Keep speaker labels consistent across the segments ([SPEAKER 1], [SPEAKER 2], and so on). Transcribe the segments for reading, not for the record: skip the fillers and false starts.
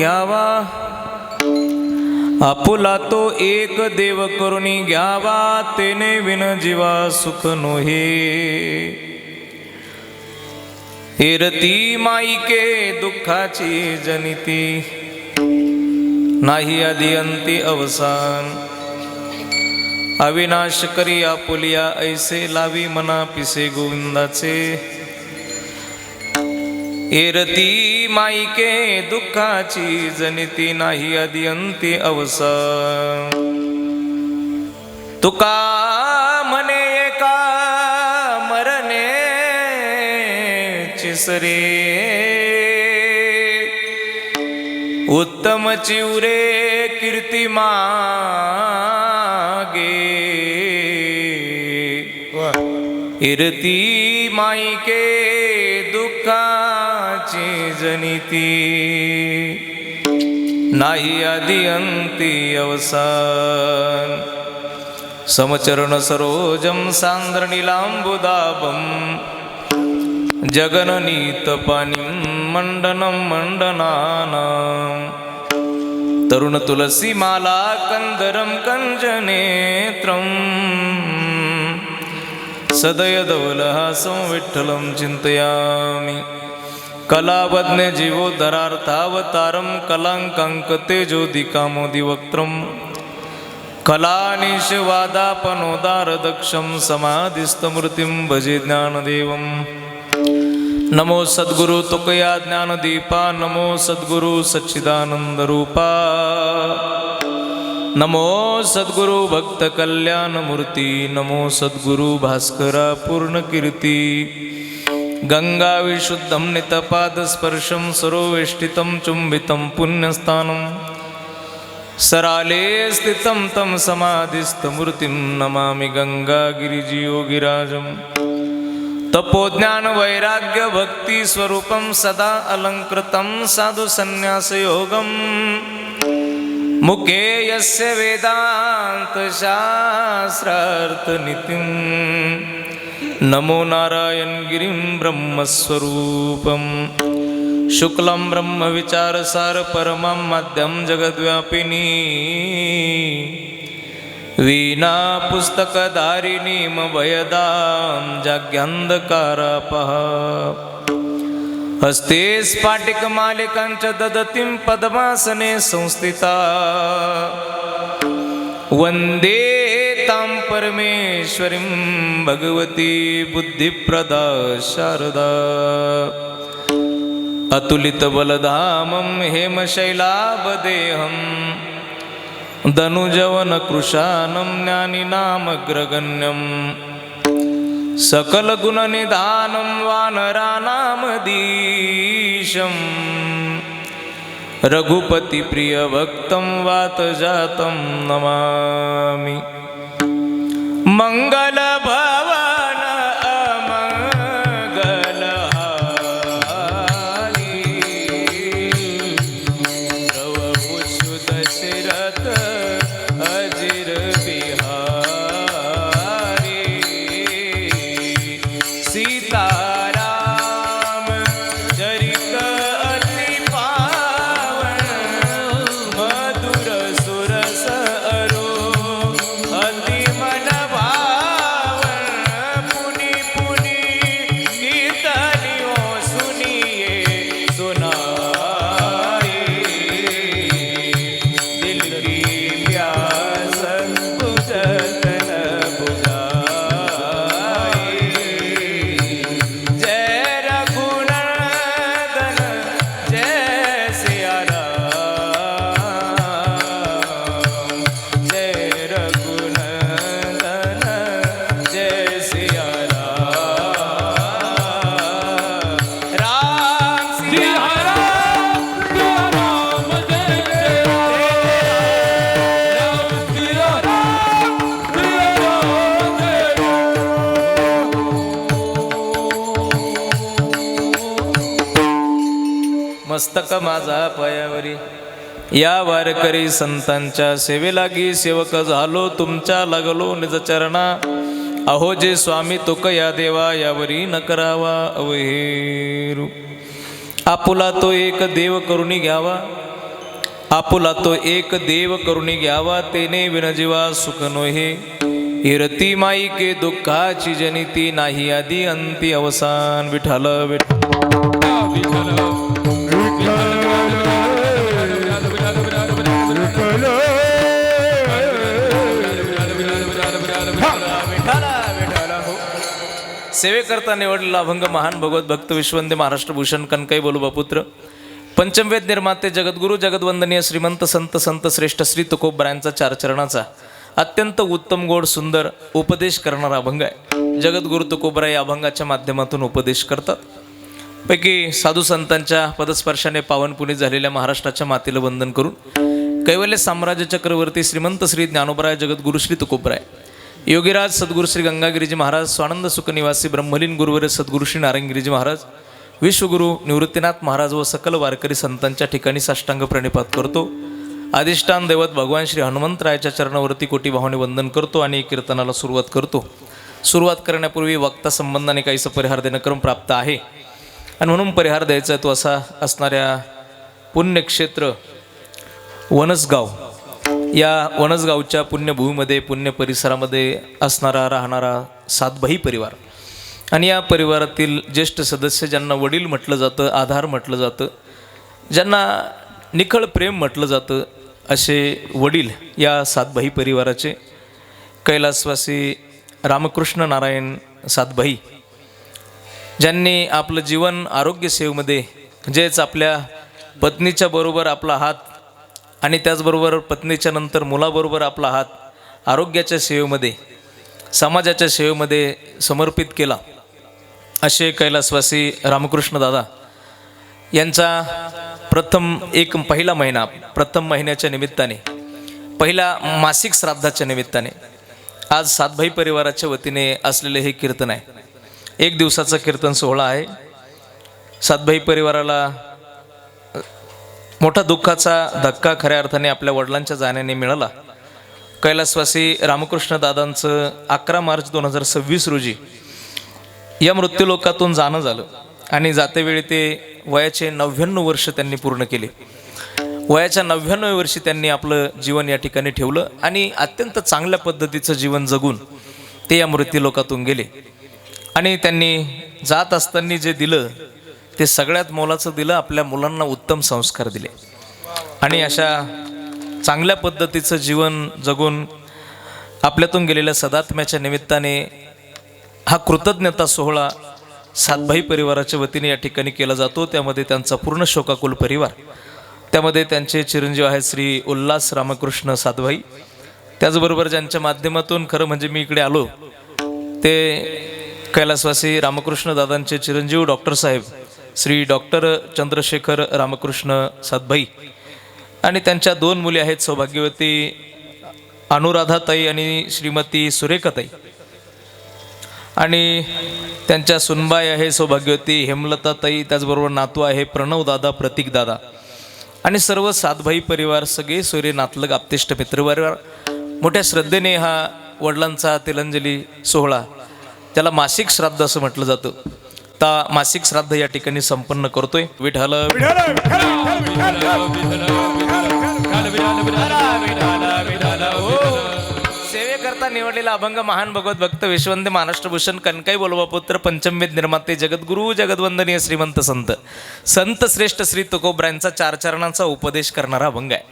[SPEAKER 1] घ्यावा आपुला तो एक देव करुणी घ्यावा, तेने विन जीवा सुख नोहे। हेरती माईके दुःखाची जनिती, नाही आदि अंती अवसान। अविनाश करी आपुलिया ऐसे, लावी मना पिसे गोविंदाचे। एरती माईके दुःखाची जनिती, नाही आदि अंती अवसान। तुका म्हणे एका मरणे चिसरे, उत्तम चिवरे कीर्ती मागे। इरती माईके दुःखाची जनिती, नाही आदि अंती अवसान। समचरण सरोजम सांद्र नीलांबुदाभं, जगननीतपानीं मंडनं मंडनानां। तरुण तुलसी माला कंदरं कंजनेत्रं, सदयदवलहासं विठ्ठलं चिन्तयामि। कलावज्ञ जीवोद्धरार्थावतारं, कलाङ्काङ्कतेजोदिकामोदिवक्त्रं। कलानिशवादापनोदारदक्षं, समाधिस्थमूर्तिं भजे ज्ञानदेवं। नमो सद्गुरु तुकया ज्ञानदीपा, नमो सद्गुरु सच्चिदानंदरूपा। नमो सद्गुरु भक्त कल्याणमूर्ती, नमो सद्गुरु भास्करा पूर्णकीर्ती। गंगा विशुद्धं नितपादस्पर्शं, सरोवेष्टितं चुंबितं पुण्यस्थानं। सराले स्थितं तं समाधिस्थमूर्तिं, नमामि गंगागिरिजियोगिराजं। तपोज्ञान वैराग्य भक्ति स्वरूपं, सदा अलंकृतं साधु संन्यासयोगं। मुखे यस्य वेदांत शास्त्रार्थ नितिं, नमो नारायण गिरिं ब्रह्मस्वरूपं। शुक्लं ब्रह्म विचारसार परमं, मध्यं जगद्व्यापिनी। वीणा पुस्तकधारिणीं भयदां, जाग्यान्धकारापः। हस्ते स्फाटिकमालिकां च ददतीं, पद्मासने संस्थिता। वन्दे तां परमेश्वरीं भगवती बुद्धिप्रदा शारदा। अतुलितबलधामं हेमशैलाभदेहं, दनुजवनकृशानं ज्ञानिनामग्रगण्यं। सकलगुणनिधानं वानराणामधीशं, रघुपतिप्रियभक्तं वातजातं नमामि। मंगलभवन अमंगलहारी, द्रवपुषु दशरथ अजिर बिहारी। सीताराम चरित अति पावन, मधुर सुरस अरो अति मन भावन। पुनि पुनि कीर्तनियो सुनिए सुनाए, दिल की प्यास बुझत न बुझाए। जय रघुनंदन जय सिया राम, जय रघुनंदन जय सिया राम। राम सिया मस्तक माझा पायावरी, या वारकरी संतांच्या सेवेलागी सेवक झालो तुमच्या, लागलो निज चरणा। अहो जे स्वामी तुक या देवा, यावरी न करावा अवहेरू। आपुला तो एक देव करुणी घ्यावा, आपुला तो एक देव करुणी घ्यावा, तेने विनजीवा सुख नोहे. हिरती माई के दुःखाची जनिती, नाही आधी अंती अवसान. विठ्ठल विठ्ठल सेवेकरता निवडलेला अभंग महान भगवत भक्त विश्वंदे महाराष्ट्र भूषण कनकाई बोलुबापुत्र पंचमवेद निर्माते जगद्गुरु जगद्वंदनीय श्रीमंत संत संत श्रेष्ठ श्री तुकोबरायांचा चार चरणाचा अत्यंत उत्तम गोड सुंदर उपदेश करणारा अभंग आहे. जगद्गुरु तुकोबरा या अभंगाच्या माध्यमातून उपदेश करतात. पैकी साधू संतांच्या पदस्पर्शाने पावन पुनीत झालेल्या महाराष्ट्राच्या मातेला वंदन करून कैवल्य साम्राज्य चक्रवर्ती श्रीमंत श्री ज्ञानोबराय जगद्गुरु श्री तुकोबराय, योगीराज सद्गुरु श्री गंगागिरीजी महाराज, स्वानंद सुख निवासी ब्रह्मलीन गुरुवर सद्गुरु श्री नारायणगिरीजी महाराज, विश्वगुरु निवृत्तीनाथ महाराज व सकल वारकरी संतांच्या ठिकाणी साष्टांग प्रणिपात करतो. अधिष्ठान दैवत भगवान श्री हनुमंतरायाच्या चरणावरती कोटी भावाने वंदन करतो आणि कीर्तनाला सुरुवात करतो. सुरुवात करण्यापूर्वी वक्ता संबंधाने काहीसं परिहार देणं क्रम प्राप्त आहे आणि म्हणून परिहार द्यायचा तो असा असणाऱ्या पुण्यक्षेत्र वनसगाव, या वनसगावच्या पुण्यभूमीमध्ये पुण्य परिसरामध्ये असणारा राहणारा सातभाई परिवार आणि या परिवारातील ज्येष्ठ सदस्य ज्यांना वडील म्हटलं जातं, आधार म्हटलं जातं, ज्यांना निखळ प्रेम म्हटलं जातं, असे वडील या सातभाई परिवाराचे कैलासवासी रामकृष्ण नारायण सातभाई, ज्यांनी आपलं जीवन आरोग्य सेवेमध्ये म्हणजेच आपल्या पत्नीच्या बरोबर आपला हात आणि त्याचबरोबर पत्नीच्या नंतर मुलाबरोबर आपला हात आरोग्याच्या सेवेमध्ये समाजाच्या सेवेमध्ये समर्पित केला, असे कैलासवासी रामकृष्ण दादा यांचा प्रथम महिन्याच्या निमित्ताने, पहिल्या मासिक श्राद्धाच्या निमित्ताने आज सातभाई परिवाराच्या वतीने असलेले हे कीर्तन आहे. एक दिवसाचा कीर्तन सोहळा आहे. सातभाई परिवाराला मोठा दुःखाचा धक्का खऱ्या अर्थाने आपल्या वडिलांच्या जाण्याने मिळाला. कैलासवासी रामकृष्ण दादांचं 11 मार्च 2026 रोजी या मृत्यूलोकातून जाणं झालं आणि जातेवेळी ते वयाचे 99 वर्ष त्यांनी पूर्ण केले. वयाच्या 99 वर्षी त्यांनी आपलं जीवन या ठिकाणी ठेवलं आणि अत्यंत चांगल्या पद्धतीचं जीवन जगून ते या मृत्यूलोकातून गेले. आणि त्यांनी जात असताना जे दिलं ते सगळ्यात मोलाचं दिलं, आपल्या मुलांना उत्तम संस्कार दिले आणि अशा चांगल्या पद्धतीचं जीवन जगून आपल्यातून गेलेल्या सदात्म्याच्या निमित्ताने हा कृतज्ञता सोहळा सातभाई परिवाराच्या वतीने या ठिकाणी केला जातो. त्यामध्ये त्यांचा पूर्ण शोकाकुल परिवार, त्यामध्ये त्यांचे चिरंजीव आहेत श्री उल्हास रामकृष्ण सातभाई, त्याचबरोबर ज्यांच्या माध्यमातून खरं म्हणजे मी इकडे आलो ते कैलासवासी रामकृष्ण दादांचे चिरंजीव डॉक्टर साहेब श्री डॉक्टर चंद्रशेखर रामकृष्ण सातभाई आणि त्यांच्या 2 मुली आहेत, सौभाग्यवती अनुराधाताई आणि श्रीमती सुरेखाताई, आणि त्यांच्या सुनबाई आहे सौभाग्यवती हेमलताताई, त्याचबरोबर नातू आहे प्रणव दादा, प्रतीक दादा आणि सर्व सातभाई परिवार, सगळे सोयरे नातलग आपतेष्ट मित्रपरिवार मोठ्या श्रद्धेने हा वडिलांचा तिलांजली सोहळा, त्याला मासिक श्राद्ध असं म्हटलं जातं, ता मासिक श्राद्ध या ठिकाणी संपन्न करतोय. विठ्ठल सेवेकरता निवडलेला अभंग महान भगवत भक्त विश्वंदे महाराष्ट्र भूषण कनकाई बोलुबापुत्र पंचमवेद निर्माते जगद्गुरु जगद्वंदनीय श्रीमंत संत श्रेष्ठ श्री तुकोबरायांचा 4 चरणांचा उपदेश करणारा अभंग आहे.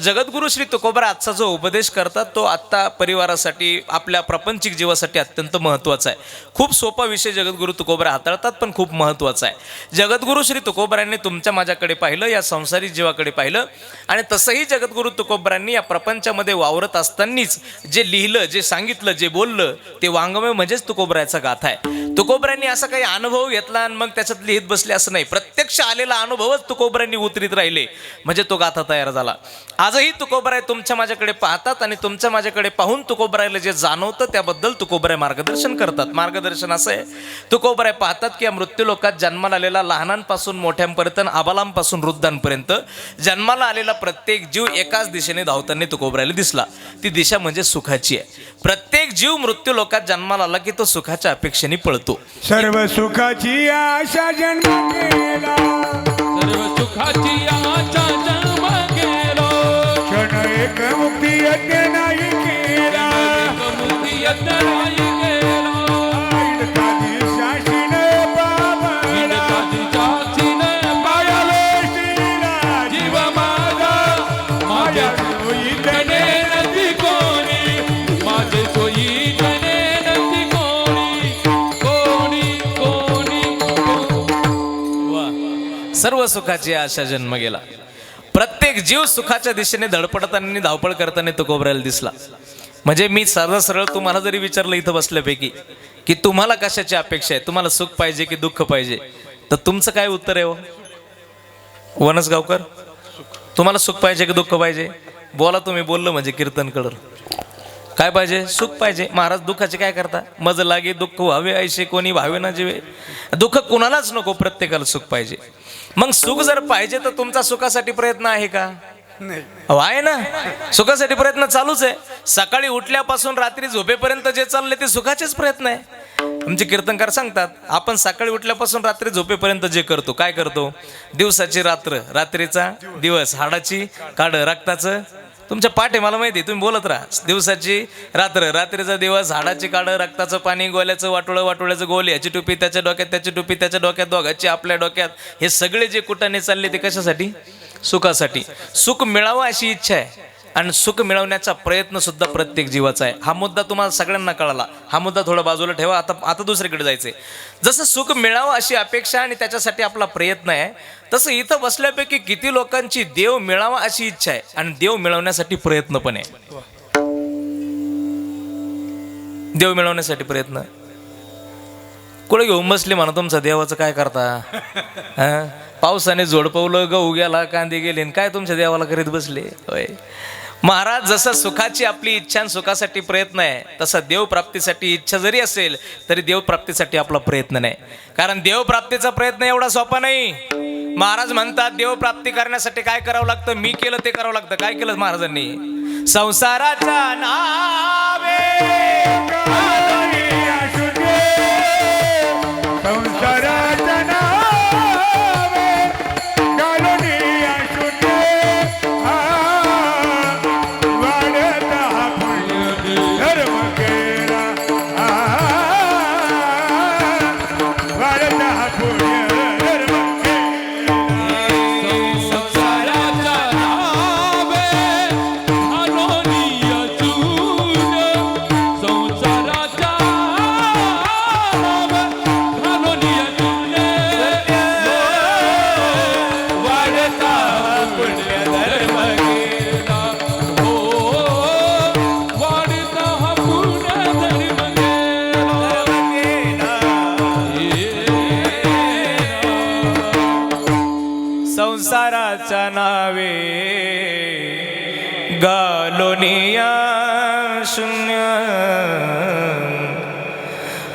[SPEAKER 1] जगद्गुरु श्री तुकोबरा आजचा जो उपदेश करतात तो आत्ता परिवारासाठी, आपल्या प्रापंचिक जीवासाठी अत्यंत महत्त्वाचा आहे. खूप सोपा विषय जगद्गुरु तुकोबरा हाताळतात पण खूप महत्त्वाचा आहे. जगद्गुरु श्री तुकोबरायांनी तुमच्या माझ्याकडे पाहिलं, या संसारिक जीवाकडे पाहिलं आणि तसंही जगद्गुरु तुकोबरायांनी या प्रपंचामध्ये वावरत असतानाच जे लिहिलं, जे सांगितलं, जे बोललं ते वाङ्मय म्हणजेच तुकोबरायाचा गाथा आहे. तुकोबरायांनी असा काही अनुभव घेतला आणि मग त्याच्यात लिहित बसले असं नाही, प्रत्यक्ष आलेला अनुभवच तुकोबरायांनी उतरीत राहिले म्हणजे तो गाथा तयार झाला. आजही तुकोबराय तुमच्या माझ्याकडे पाहतात आणि तुमच्या माझ्याकडे पाहून तुकोबरायला जे जाणवतं त्याबद्दल तुकोबराय मार्गदर्शन करतात. मार्गदर्शन असं आहे, तुकोबराय पाहतात की या मृत्यूलोकात जन्माला आलेला लहानांपासून मोठ्यांपर्यंत, आबालांपासून वृद्धांपर्यंत जन्माला आलेला प्रत्येक जीव एकाच दिशेने धावताना तुकोबरायला दिसला. ती दिशा म्हणजे सुखाची आहे. प्रत्येक जीव मृत्यूलोकात जन्माला आला की तो सुखाच्या अपेक्षेने पळतो.
[SPEAKER 2] सर्व सुखाची आशा जन्म गेला,
[SPEAKER 3] सर्व सुखाची आशा जन्म गेला,
[SPEAKER 1] सर्व सुखाची आशा जन्म गेला. प्रत्येक जीव सुखाच्या दिशेने धडपडताना धावपळ करताना तुकोबरायला दिसला. म्हणजे मी सरळ सरळ तुम्हाला जरी विचारलं इथं बसल्यापैकी की तुम्हाला कशाची अपेक्षा आहे, तुम्हाला सुख पाहिजे की दुःख पाहिजे, तर तुमचं काय उत्तर आहे? वनसगावकर, तुम्हाला सुख पाहिजे की दुःख पाहिजे? बोला तुम्ही. बोललं म्हणजे कीर्तन कळलं. काय पाहिजे? सुख पाहिजे. महाराज दुःखाचे काय करता? मज लागे दुःख व्हावे ऐसे कोणी भावे ना जीवे. दुःख कुणालाच नको, प्रत्येकाला सुख पाहिजे. मग सुख जर पाहिजे तर तुमचा सुखासाठी प्रयत्न आहे का? नाही. आहे ना, सुखासाठी प्रयत्न चालूच आहे. सकाळी उठल्यापासून रात्री झोपेपर्यंत जे चालले ते सुखाचेच प्रयत्न आहे. आमचे कीर्तनकार सांगतात, आपण सकाळी उठल्यापासून रात्री झोपेपर्यंत जे करतो, काय करतो? दिवसाची रात्र, रात्रीचा दिवस, हाडाची काढ रक्ताचं. तुमच्या पाठ आहे मला माहिती, तुम्ही बोलत राहा. दिवसाची रात्र, रात्रीचा दिवस, हाडाची काढ रक्ताचं पाणी, गोल्याचं वाटोळं, वाटोळ्याचं गोल, याची टोपी त्याच्या डोक्यात, त्याची टोपी त्याच्या डोक्यात, दोघांची आपल्या डोक्यात. हे सगळे जे कुटाने चालले ते कशासाठी? सुखासाठी. सुख मिळावं अशी इच्छा आहे आणि सुख मिळवण्याचा प्रयत्न सुद्धा प्रत्येक जीवाचा आहे. हा मुद्दा तुम्हाला सगळ्यांना कळाला. हा मुद्दा थोडा बाजूला ठेवा. आता दुसरीकडे जायचंय. जसं सुख मिळावं अशी अपेक्षा आणि त्याच्यासाठी आपला प्रयत्न आहे, तसं इथं बसल्यापैकी किती लोकांची देव मिळावा अशी इच्छा आहे आणि देव मिळवण्यासाठी प्रयत्न पण आहे. देव मिळवण्यासाठी प्रयत्न. कुठे घेऊन बसले म्हणा तुमचा देवाचं काय करता? पावसाने झोडपवलं, गहू गेला, कांदे गेले, काय तुमच्या देवाला करीत बसले? होय महाराज, जसं सुखाची आपली इच्छा आणि सुखासाठी प्रयत्न आहे, तसा देवप्राप्तीसाठी इच्छा जरी असेल तरी देवप्राप्तीसाठी आपला प्रयत्न नाही. कारण देवप्राप्तीचा प्रयत्न एवढा सोपा नाही. महाराज म्हणतात देवप्राप्ती करण्यासाठी काय करावं लागतं? मी केलं ते करावं लागतं. काय केलं महाराजांनी? संसाराच्या नावे संसाराच्या नावे गालोनिया शून्य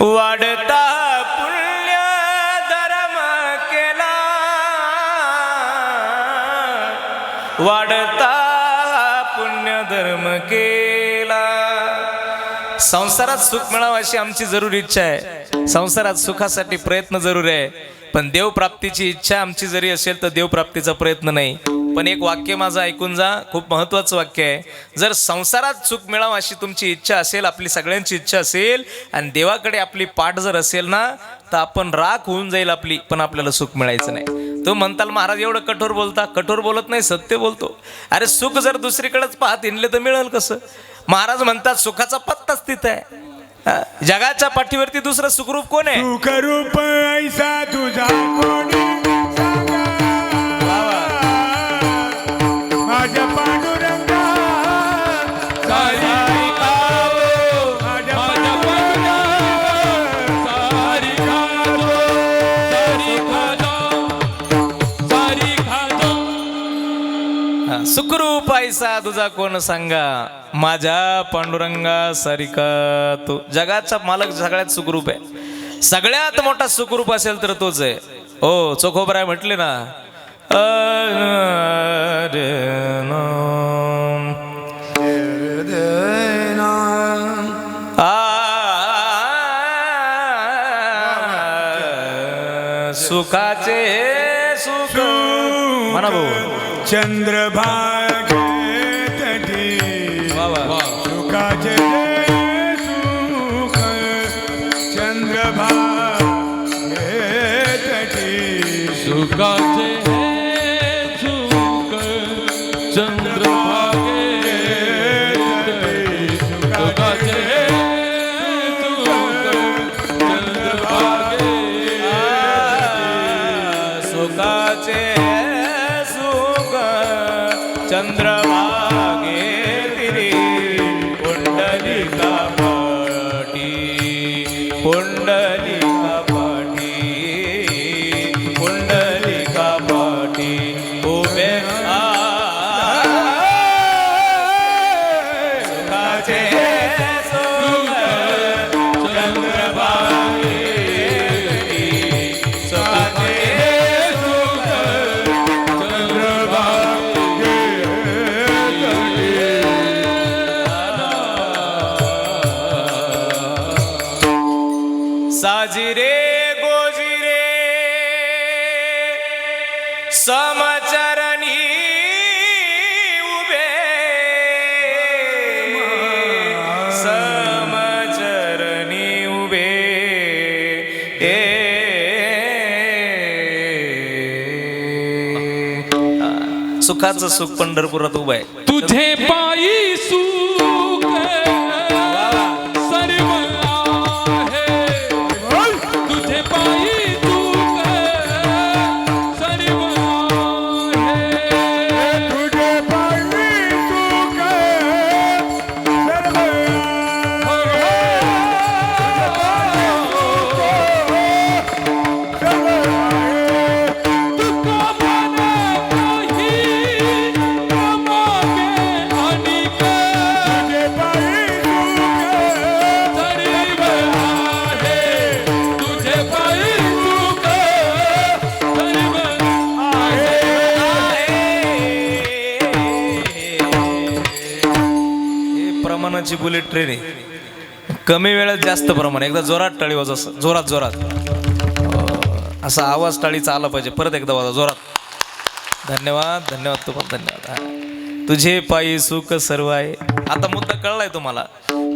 [SPEAKER 1] वाढता पुण्य धर्म केला, वाढता पुण्य धर्म केला. संसारात सुख मिळावं अशी आमची जरूर इच्छा आहे. संसारात सुखासाठी प्रयत्न जरूर आहे, पण देवप्राप्तीची इच्छा आमची जरी असेल तर देवप्राप्तीचा प्रयत्न नाही. पण एक वाक्य माझं ऐकून जा, खूप महत्त्वाचं वाक्य आहे. जर संसारात सुख मिळावं अशी तुमची इच्छा असेल, आपली सगळ्यांची इच्छा असेल, आणि देवाकडे आपली पाठ जर असेल ना, तर आपण राख होऊन जाईल आपली, पण आपल्याला सुख मिळायचं नाही. तो म्हणताल महाराज एवढं कठोर बोलता. कठोर बोलत नाही, सत्य बोलतो. अरे सुख जर दुसरीकडेच पाहत हिंडले तर मिळेल कसं? महाराज म्हणतात सुखाचा पत्ताच तिथं आहे. जगाच्या पाठीवरती दुसरं सुखरूप कोण आहे?
[SPEAKER 2] सुखरूप ऐसा तुझा कोणी सांगा, माझ्या पांडुरंगा सारी खाओ, माझ्या पांडुरंगा सारी खाओ, सारी खाओ, सारी खाओ.
[SPEAKER 1] सुखरूप ऐसा तुझा कोण सांगा, माझ्या पांडुरंगा सारिका तो. जगाचा मालक सगळ्यात सुखरूप आहे. सगळ्यात मोठा सुखरूप असेल तर तोच आहे. हो चोखोबराय म्हटले ना, सुखाचे सुख म्हणा भाऊ.
[SPEAKER 2] चंद्रभाग सुखाचे सुख, चंद्रभाग
[SPEAKER 3] सुखाचे सुख, चंद्रभागे सुखाचे सुख, चंद्रभागे
[SPEAKER 1] सुखाचे चंद्रभागे तिरी पुंडलिका पाटी पुंडलिका पाटी पुंडलिका पाटी उभे सुखाचे सुख चंद्रभागे सुखाचे सुख साजिरे गोजिरे समचरणी उभे समचरणी उभे सुखाचं सुख पंढरपुरात उभं आहे.
[SPEAKER 3] तुझे पायी सुख सर्व आहे तुझे पायी सुख सर्व आहे
[SPEAKER 2] तुझे पायी सुख सर्व
[SPEAKER 3] दुःख मन काही कमावे अनिक
[SPEAKER 2] तुझे पायी सुख
[SPEAKER 3] सर्व आहे तुझे पायी सुख सर्व
[SPEAKER 1] हे प्रमाणाची बुलेट ट्रेन आहे. कमी वेळात जास्त प्रमाण. एकदा जोरात टाळी वाजव असं. जोरात जोरात असा आवाज टाळीचा आला पाहिजे. परत एकदा वाजवा जोरात. धन्यवाद धन्यवाद तुम्हाला धन्यवाद. हा. तुझे पायी सुख सर्व आहे. आता मुद्दा कळलाय तुम्हाला.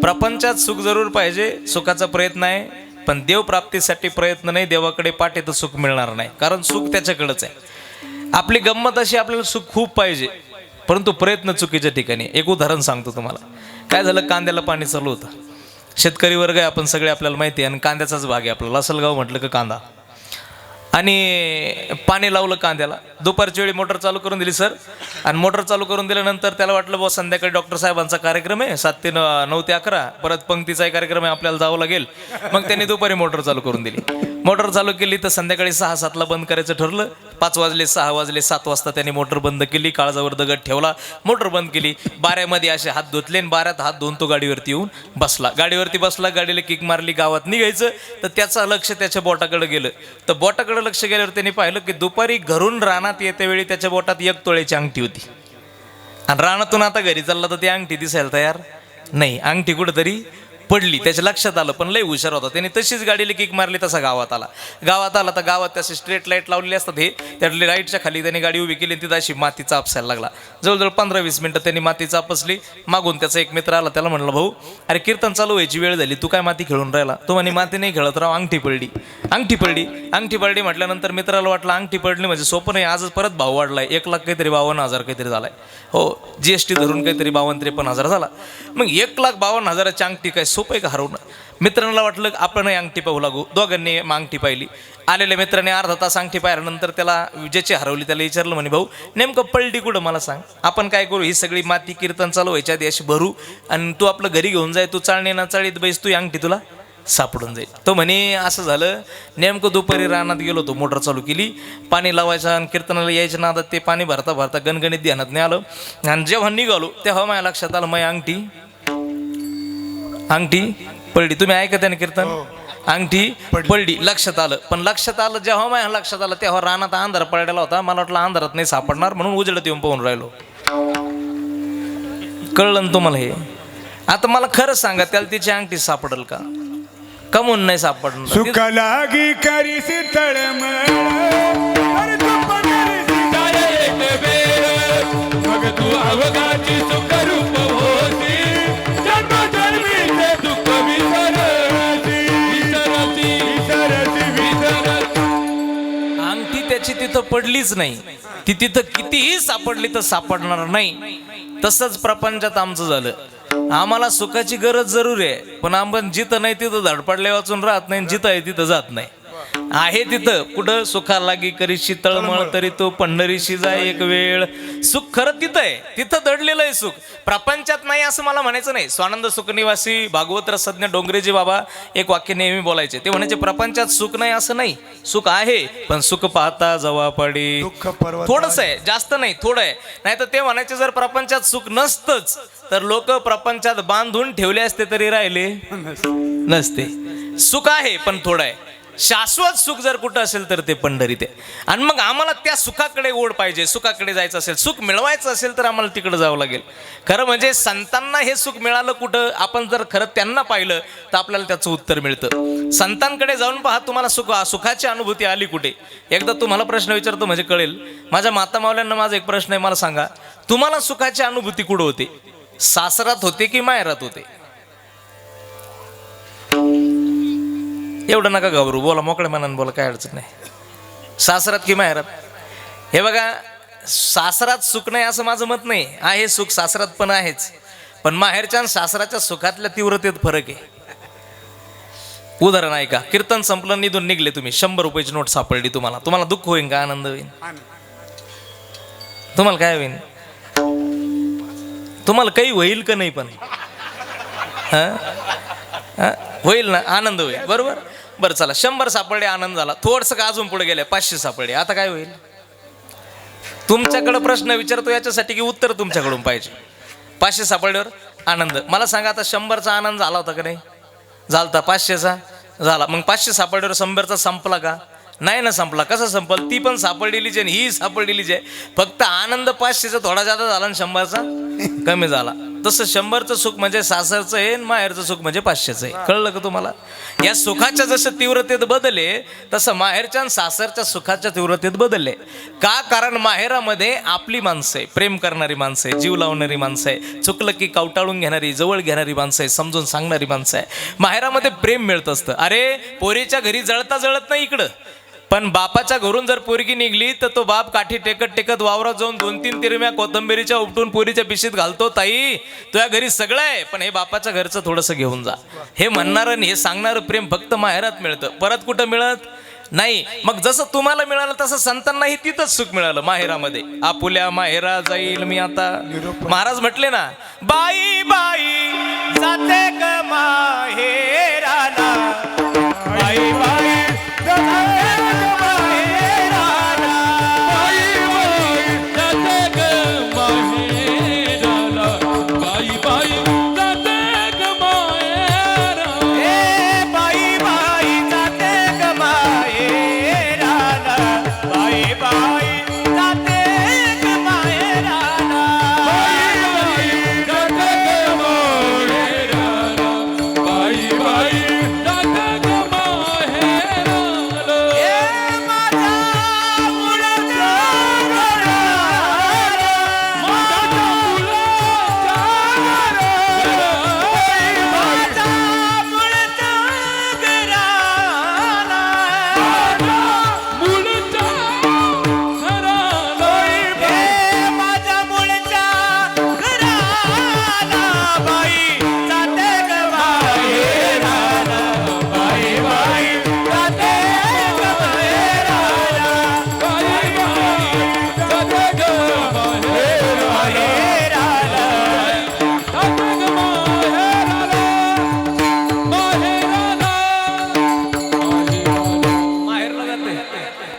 [SPEAKER 1] प्रपंचात सुख जरूर पाहिजे. सुखाचा प्रयत्न आहे पण देव प्राप्तीसाठी प्रयत्न नाही. देवाकडे पाठे तर सुख मिळणार नाही. कारण सुख त्याच्याकडेच आहे. आपली गंमत अशी आपल्याला सुख खूप पाहिजे परंतु प्रयत्न चुकीच्या ठिकाणी. एक उदाहरण सांगतो तुम्हाला. काय झालं, कांद्याला पाणी चालू होतं. शेतकरी वर्ग आहे आपण सगळे, आपल्याला माहिती आहे. आणि कांद्याचाच भाग आहे आपला. लासलगाव म्हटलं का कांदा. आणि पाणी लावलं कांद्याला. दुपारच्या वेळी मोटर चालू करून दिली सर. आणि मोटर चालू करून दिल्यानंतर त्याला वाटलं बॉस संध्याकाळी डॉक्टर साहेबांचा कार्यक्रम आहे 7 ते 9 ते 11 परत पंक्तीचा कार्यक्रम आहे आपल्याला जावं लागेल. मग त्यांनी दुपारी मोटर चालू करून दिली. मोटर चालू केली तर संध्याकाळी 6-7ला बंद करायचं ठरलं. 5 वाजले 6 वाजले 7 वाजता त्यांनी मोटर बंद केली. काळजावर दगड ठेवला. मोटर बंद केली. बाऱ्यामध्ये असे हात धुतले आणि बाऱ्यात हात धुवून तो गाडीवरती येऊन बसला. गाडीवरती बसला. गाडीला किक मारली. गावात निघायचं तर त्याचं लक्ष त्याच्या बोटाकडे गेलं. तर बोटाकडे लक्ष गेल्यावर त्यांनी पाहिलं की दुपारी घरून रानात येतेवेळी त्याच्या बोटात 1 तोळ्याची अंगठी होती. आणि रानातून आता घरी चालला तर ती अंगठी दिसायला तयार नाही. अंगठी कुठंतरी पडली. त्याच्या लक्षात आलं. पण लय हुशार होता. त्याने तशीच गाडीला किक मारली. तसा गावात आला. गावात आला तर गावात त्याचे स्ट्रीट लाईट लावलेले असतात. हे त्यातली लाईटच्या खाली त्याने गाडी उभी केली. तिथं अशी माती चापसायला लागला. जवळजवळ 15-20 मिनिटं त्यांनी माती चापसली. मागून त्याचा एक मित्र आला. त्याला म्हणलं भाऊ अरे कीर्तन चालू व्हायची वेळ झाली तू काय माती खेळून राहिला. तो म्हणे माती नाही खेळत राव, अंगठी पडली. अंगठी पडली. अंगठी पडली म्हटल्यानंतर मित्राला वाटलं अंगठी पडली म्हणजे सोपं नाही. आजच परत भाव वाढलाय. 1,00,000 काहीतरी 52,000 काहीतरी झालाय. हो GST धरून काहीतरी 52-53,000 झाला. मग 1,52,000ची अंगठी काय सोपं आहे का हरवणं. मित्रांना वाटलं आपणही अंगठी पाहू लागू. दोघांनी अंगठी पाहिली. आलेल्या मित्राने अर्धा तास अंगठी पाहिल्यानंतर त्याला ज्याची हरवली त्याला विचारलं म्हणे भाऊ नेमकं पलटी कुठं मला सांग. आपण काय करू ही सगळी माती कीर्तन चालू व्हायच्या आधी अशी भरू आणि तू आपलं घरी घेऊन जाय. तू चाळणी ना चाळीत बैस तू अंगठी तुला सापडून जाईल. तो म्हणे असं झालं. नेमकं दुपारी रानात गेलो होतो. मोटर चालू केली. पाणी लावायचं आणि कीर्तनाला यायच्या नादात ते पाणी भरता भरता गणगणित ध्यानात नाही आलं. आणि जेव्हा निघालो तेव्हा माझ्या लक्षात आलं माझी अंगठी पडली. तुम्ही ऐका त्याने कीर्तन. अंगठी पडली. लक्षात आलं. पण लक्षात आलं जेव्हा माझ्या लक्षात आलं तेव्हा रानात अंधार पडलेला होता. मला वाटलं अंधारात नाही सापडणार म्हणून उजेडात येऊन पाहून राहिलो. कळलं ना तुम्हाला हे. आता मला खरं सांगा त्याला तिची अंगठी सापडेल का? कमून नाही सापडणार.
[SPEAKER 2] सुख लागी करीसी तळमळ
[SPEAKER 3] मग तू अवघाची सुख रूप होती जन्मजन्मीचे दुःख विसरती
[SPEAKER 1] अंगठी त्याची तिथं पडलीच नाही. ती तिथं कितीही सापडली तर सापडणार नाही. तसंच प्रपंचात आमचं झालं. आम्हाला सुखाची गरज जरूर आहे पण आपण जिथं नाही तिथं धडपडले वाचून राहत नाही. जिथं आहे तिथं जात नाही. आहे तिथं कुठं सुखा लागी करीशी तळमळ तरी तो पंढरीशी जाय एक वेळ. सुख खरं तिथं आहे, तिथं दडलेलं आहे सुख, प्रपंचात नाही असं मला म्हणायचं नाही. स्वानंद सुखनिवासी भागवत रसज्ञ डोंगरेजी बाबा एक वाक्य नेहमी बोलायचे, ते म्हणायचे प्रपंचात सुख नाही असं नाही, सुख आहे पण सुख पाहता जवा पडी.
[SPEAKER 2] दुःख पर्वत
[SPEAKER 1] थोडंच आहे, जास्त नाही, थोडं आहे. नाही तर ते म्हणायचे जर प्रपंचात सुख नसतंच तर लोक प्रपंचात बांधून ठेवले असते तरी राहिले नसते. सुख आहे पण थोडं आहे. शाश्वत सुख जर कुठं असेल तर ते पंढरीत आहे. आणि मग आम्हाला त्या सुखाकडे ओढ पाहिजे, सुखाकडे जायचं असेल, सुख मिळवायचं असेल तर आम्हाला तिकडे जावं लागेल. खरं म्हणजे संतांना हे सुख मिळालं कुठं, आपण जर खरं त्यांना पाहिलं तर आपल्याला त्याचं उत्तर मिळतं. संतांकडे जाऊन पहा, तुम्हाला सुखाची अनुभूती आली कुठे. एकदा तुम्हाला प्रश्न विचारतो म्हणजे कळेल. माझ्या माता मावल्यांना माझा एक प्रश्न आहे, मला सांगा तुम्हाला सुखाची अनुभूती कुठं होते? सासरात होते की माहेरात होते? एवढं नका घाबरू, बोला मोकळ्या मनानं बोला, काय अडचण नाही. सासरात की माहेरात? हे बघा, सासरात सुख नाही असं माझं मत नाही. आहे सुख सासरात पण आहेच, पण माहेरच्या आणि सासराच्या सुखातल्या तीव्रतेत फरक आहे. उदाहरण ऐका, कीर्तन संपलं, निधून निघले तुम्ही, 100 रुपयाची नोट सापडली तुम्हाला, तुम्हाला दुःख होईल का आनंद होईल? तुम्हाला काय होईल? तुम्हाला काही होईल का नाही? पण होईल ना, आनंद होईल, बरोबर. बरं चला, 100 सापडले, आनंद झाला. थोडस का अजून पुढे गेले, 500 सापडले, आता काय होईल? तुमच्याकडे प्रश्न विचारतो याच्यासाठी की उत्तर तुमच्याकडून पाहिजे. 500 सापडल्यावर आनंद. मला सांगा, आता 100चा आनंद झाला होता का नाही? झालता. 500चा झाला. मग 500 सापडल्यावर 100चा संपला का? नाही ना संपला. कसं संपल? ती पण सापडलेलीच आहे, ही सापडलेलीच आहे, फक्त आनंद 500चा थोडा जादा झाला आणि 100चा कमी झाला. तसं 100चं सुख म्हणजे सासरचं आहे, माहेरचं सुख म्हणजे 500चं आहे. कळलं का तुम्हाला? या सुखाच्या जसं तीव्रतेत बदले तसं माहेरच्या आणि सासरच्या सुखाच्या तीव्रतेत बदलले. का? कारण माहेरामध्ये आपली माणसं आहे, प्रेम करणारी माणसं आहे, जीव लावणारी माणसं आहे, चुकलं की कवटाळून घेणारी, जवळ घेणारी माणसं आहे, समजून सांगणारी माणसं आहे. माहेरामध्ये प्रेम मिळत असतं. अरे पोरीच्या घरी जळता जळत नाही इकडं, पण बापाच्या घरून जर पोरगी निघली तर तो बाप काठी टेकत टेकत वावरात जाऊन 2-3 तिरम्या कोथंबिरीच्या उपटून पोरीच्या पिशीत घालतो. ताई तुझ्या घरी सगळं आहे, पण हे बापाच्या घरचं थोडंसं घेऊन जा. हे म्हणणारं आणि हे सांगणारं प्रेम फक्त माहेरात मिळतं, परत कुठं मिळत नाही. मग जसं तुम्हाला मिळालं तसं संतांनाही तिथंच सुख मिळालं, माहेरामध्ये. आपुल्या माहेरा जाईल मी आता. महाराज म्हटले ना, बाई बाई जाते ग माहेराला, बाई बाई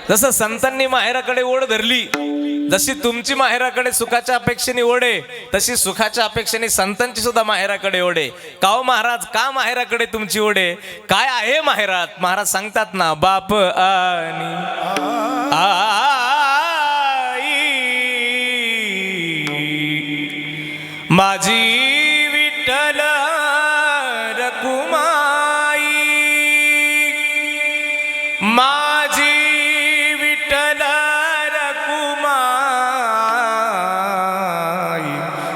[SPEAKER 1] जसं संतांनी माहेराकडे ओढ धरली, जशी तुमची माहेराकडे सुखाच्या अपेक्षेने ओढ आहे, तशी सुखाच्या अपेक्षेने संतांची सुद्धा माहेराकडे ओढ आहे. का हो महाराज, का माहेराकडे तुमची ओढ आहे? काय आहे माहेरात? महाराज सांगतात ना, बाप आणि आई माझी विठ्ठल रखुमाई, माझी विठ्ठल रखुमाई,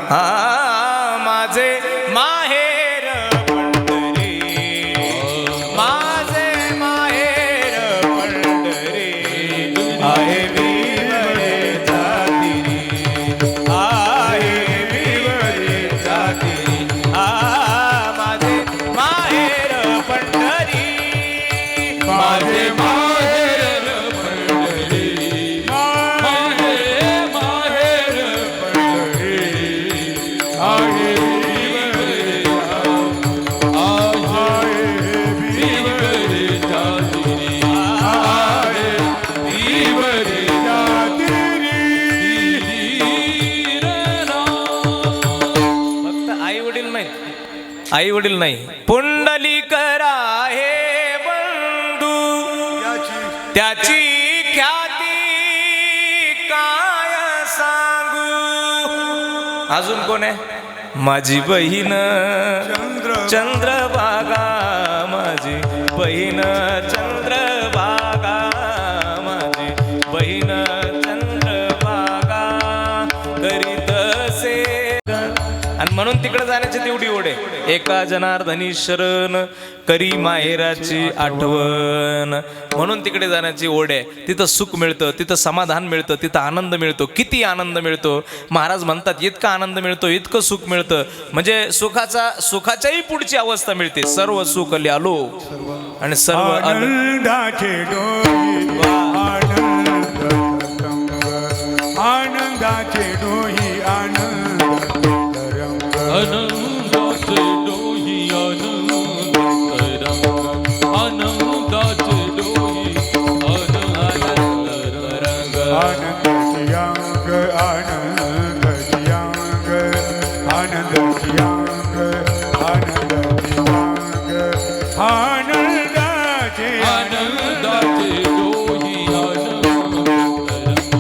[SPEAKER 1] हा माझे माहेर पंढरी, माझे माहेर पंढरी, आहे विवळे जाती, आहे विवळे जाती, माझे माहेर पंढरी, माझे माहेर आई वडील नाही. पुंडलिक आहे बंधू त्याची ख्याती काय सांगू. अजून कोण आहे? माझी बहीण चंद्रभागा, माझी बहीण चंद्रभागा, माझी बहीण चंद्रभागा करीत से. आणि म्हणून तिकडे जाण्याची तेवढी ओढ आहे. एका जनार्दनी शरण करी माहेराची आठवण. म्हणून तिकडे जाण्याची ओढ आहे. तिथं सुख मिळतं, तिथं समाधान मिळतं, तिथं आनंद मिळतो. किती आनंद मिळतो महाराज म्हणतात. इतका आनंद मिळतो, इतकं सुख मिळतं म्हणजे सुखाच्याही पुढची अवस्था मिळते. सर्व सुख ल्यालो आणि सर्व
[SPEAKER 2] आनंदाचे डोही आनंद तरंग, आनंदाचे डोही आनंद तरंग.
[SPEAKER 3] आनंदाचे डोही आनंद तरंग, आनंदाचे डोही आनंद तरंग.
[SPEAKER 2] आनंदाची अंग, आनंदाची अंग, आनंदाची अंग, आनंदाची अंग, आनंदाचे
[SPEAKER 3] आनंदाचे डोही आनंद तरंग,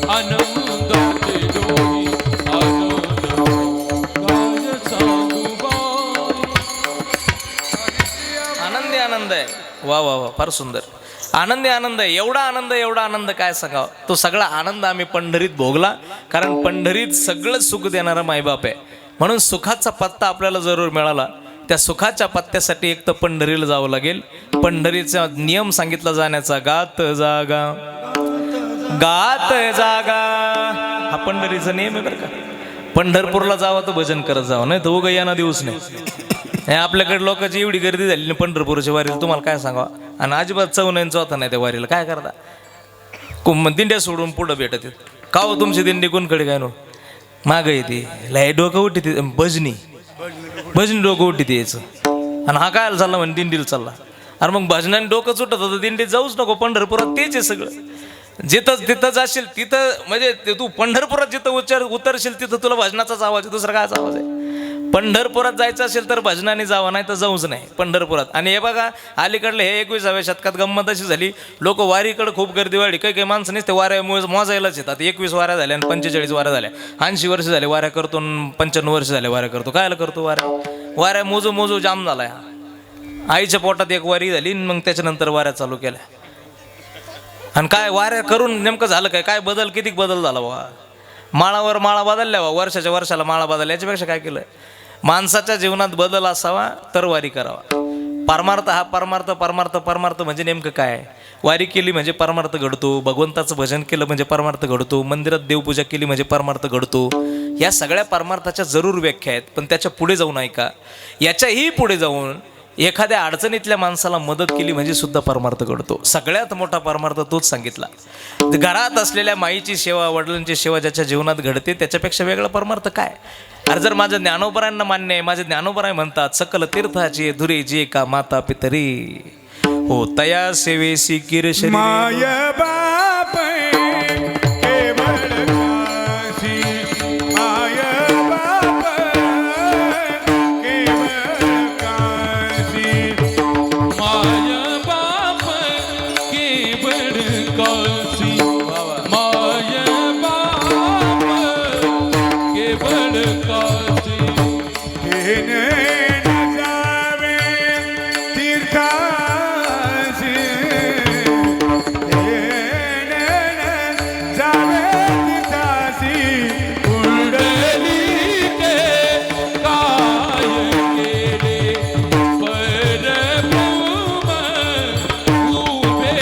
[SPEAKER 3] आनंदाचे डोही आनंद काय सांगू बाई.
[SPEAKER 1] आनंदी आनंद आहे. वा वा वा, फार सुंदर. आनंदी आनंद आहे. एवढा आनंद काय सांगावा. तो सगळा आनंद आम्ही पंढरीत भोगला. कारण पंढरीत सगळं सुख देणारा मायबाप आहे. म्हणून सुखाचा पत्ता आपल्याला जरूर मिळाला. त्या सुखाच्या पत्त्यासाठी एक तर पंढरीला जावं लागेल. पंढरीचा नियम सांगितला जाण्याचा. गात जागा, गात जागा हा पंढरीचा नियम आहे बरं का. पंढरपूरला जावं तर भजन करत जावं, नाही तर उगा यांना दिवस नाही. आपल्याकडे लोकांची एवढी गर्दी झाली ना पंढरपूरच्या वारीला, तुम्हाला काय सांगावं. आणि अजिबात चवनांचा होता नाही त्या वारीला. काय करता, दिंड्या सोडून पुढं भेटत येत. का हो तुमची दिंडी कोणकडे काय नो मागं येते. लय डोकं उठी ते भजनी भजनी डोकं उठी ते यायचं. आणि हा काय चालला म्हणे दिंडीला चालला. अरे मग भजनाने डोकं सुटत होतं, दिंडीत जाऊच नको. पंढरपुरात तेच आहे सगळं. जिथं जाशील तिथं म्हणजे तू पंढरपुरात जिथं उतरशील तिथं तुला भजनाचाच आवाज आहे, दुसरा कायचा आवाज आहे. पंढरपुरात जायचं असेल तर भजनाने जावं, नाही तर जाऊच नाही पंढरपुरात. आणि हे बघा अलीकडले हे 21व्या शतकात गंमत अशी झाली. लोक वारीकडे खूप गर्दी वाढली. काही काही माणसं नसते वाऱ्या मोजायलाच येतात. 21 वाऱ्या झाल्या आणि 45 वाऱ्या झाल्या. 80 वर्ष झाले वाऱ्या करतो, 55 वर्ष झाले वाऱ्या करतो. कायला करतो वाऱ्या मोजू जाम झालाय. आईच्या पोटात एक वारी झाली, मग त्याच्यानंतर वाऱ्या चालू केल्या. आणि काय वाऱ्या करून नेमकं झालं काय बदल, किती बदल झाला बा. माळावर माळा बदलल्या बा, वर्षाच्या वर्षाला माळा बदलल्या. याच्यापेक्षा काय केलं. माणसाच्या जीवनात बदल असावा तर वारी करावा. परमार्थ हा परमार्थ म्हणजे नेमकं काय. वारी केली म्हणजे परमार्थ घडतो. भगवंताचं भजन केलं म्हणजे परमार्थ घडतो. मंदिरात देवपूजा केली म्हणजे परमार्थ घडतो. या सगळ्या परमार्थाच्या जरूर व्याख्या आहेत. पण त्याच्या पुढे जाऊन ऐका, याच्याही पुढे जाऊन एखाद्या अडचणीतल्या माणसाला मदत केली म्हणजे सुद्धा परमार्थ घडतो. सगळ्यात मोठा परमार्थ तोच सांगितला. घरात असलेल्या माईची सेवा, वडिलांची सेवा ज्याच्या जीवनात घडते त्याच्यापेक्षा वेगळा परमार्थ काय. अरे जर माझ्या ज्ञानोबरांना मान्य आहे, माझे ज्ञानोबराय म्हणतात सकल तीर्थाची धुरे जे का माता पितरी हो तया सेवेसी किरशरी.
[SPEAKER 2] माय बाप केवळ काशी, माय बाप केवळ काशी.
[SPEAKER 3] माय बाप केवळ काशी, माय बाप केवळ काशी.
[SPEAKER 2] घेणे न जावे तीर्थासी, घेणे न जावे तीर्थासी.
[SPEAKER 3] कुंडली के काय केले परब्रह्म उभे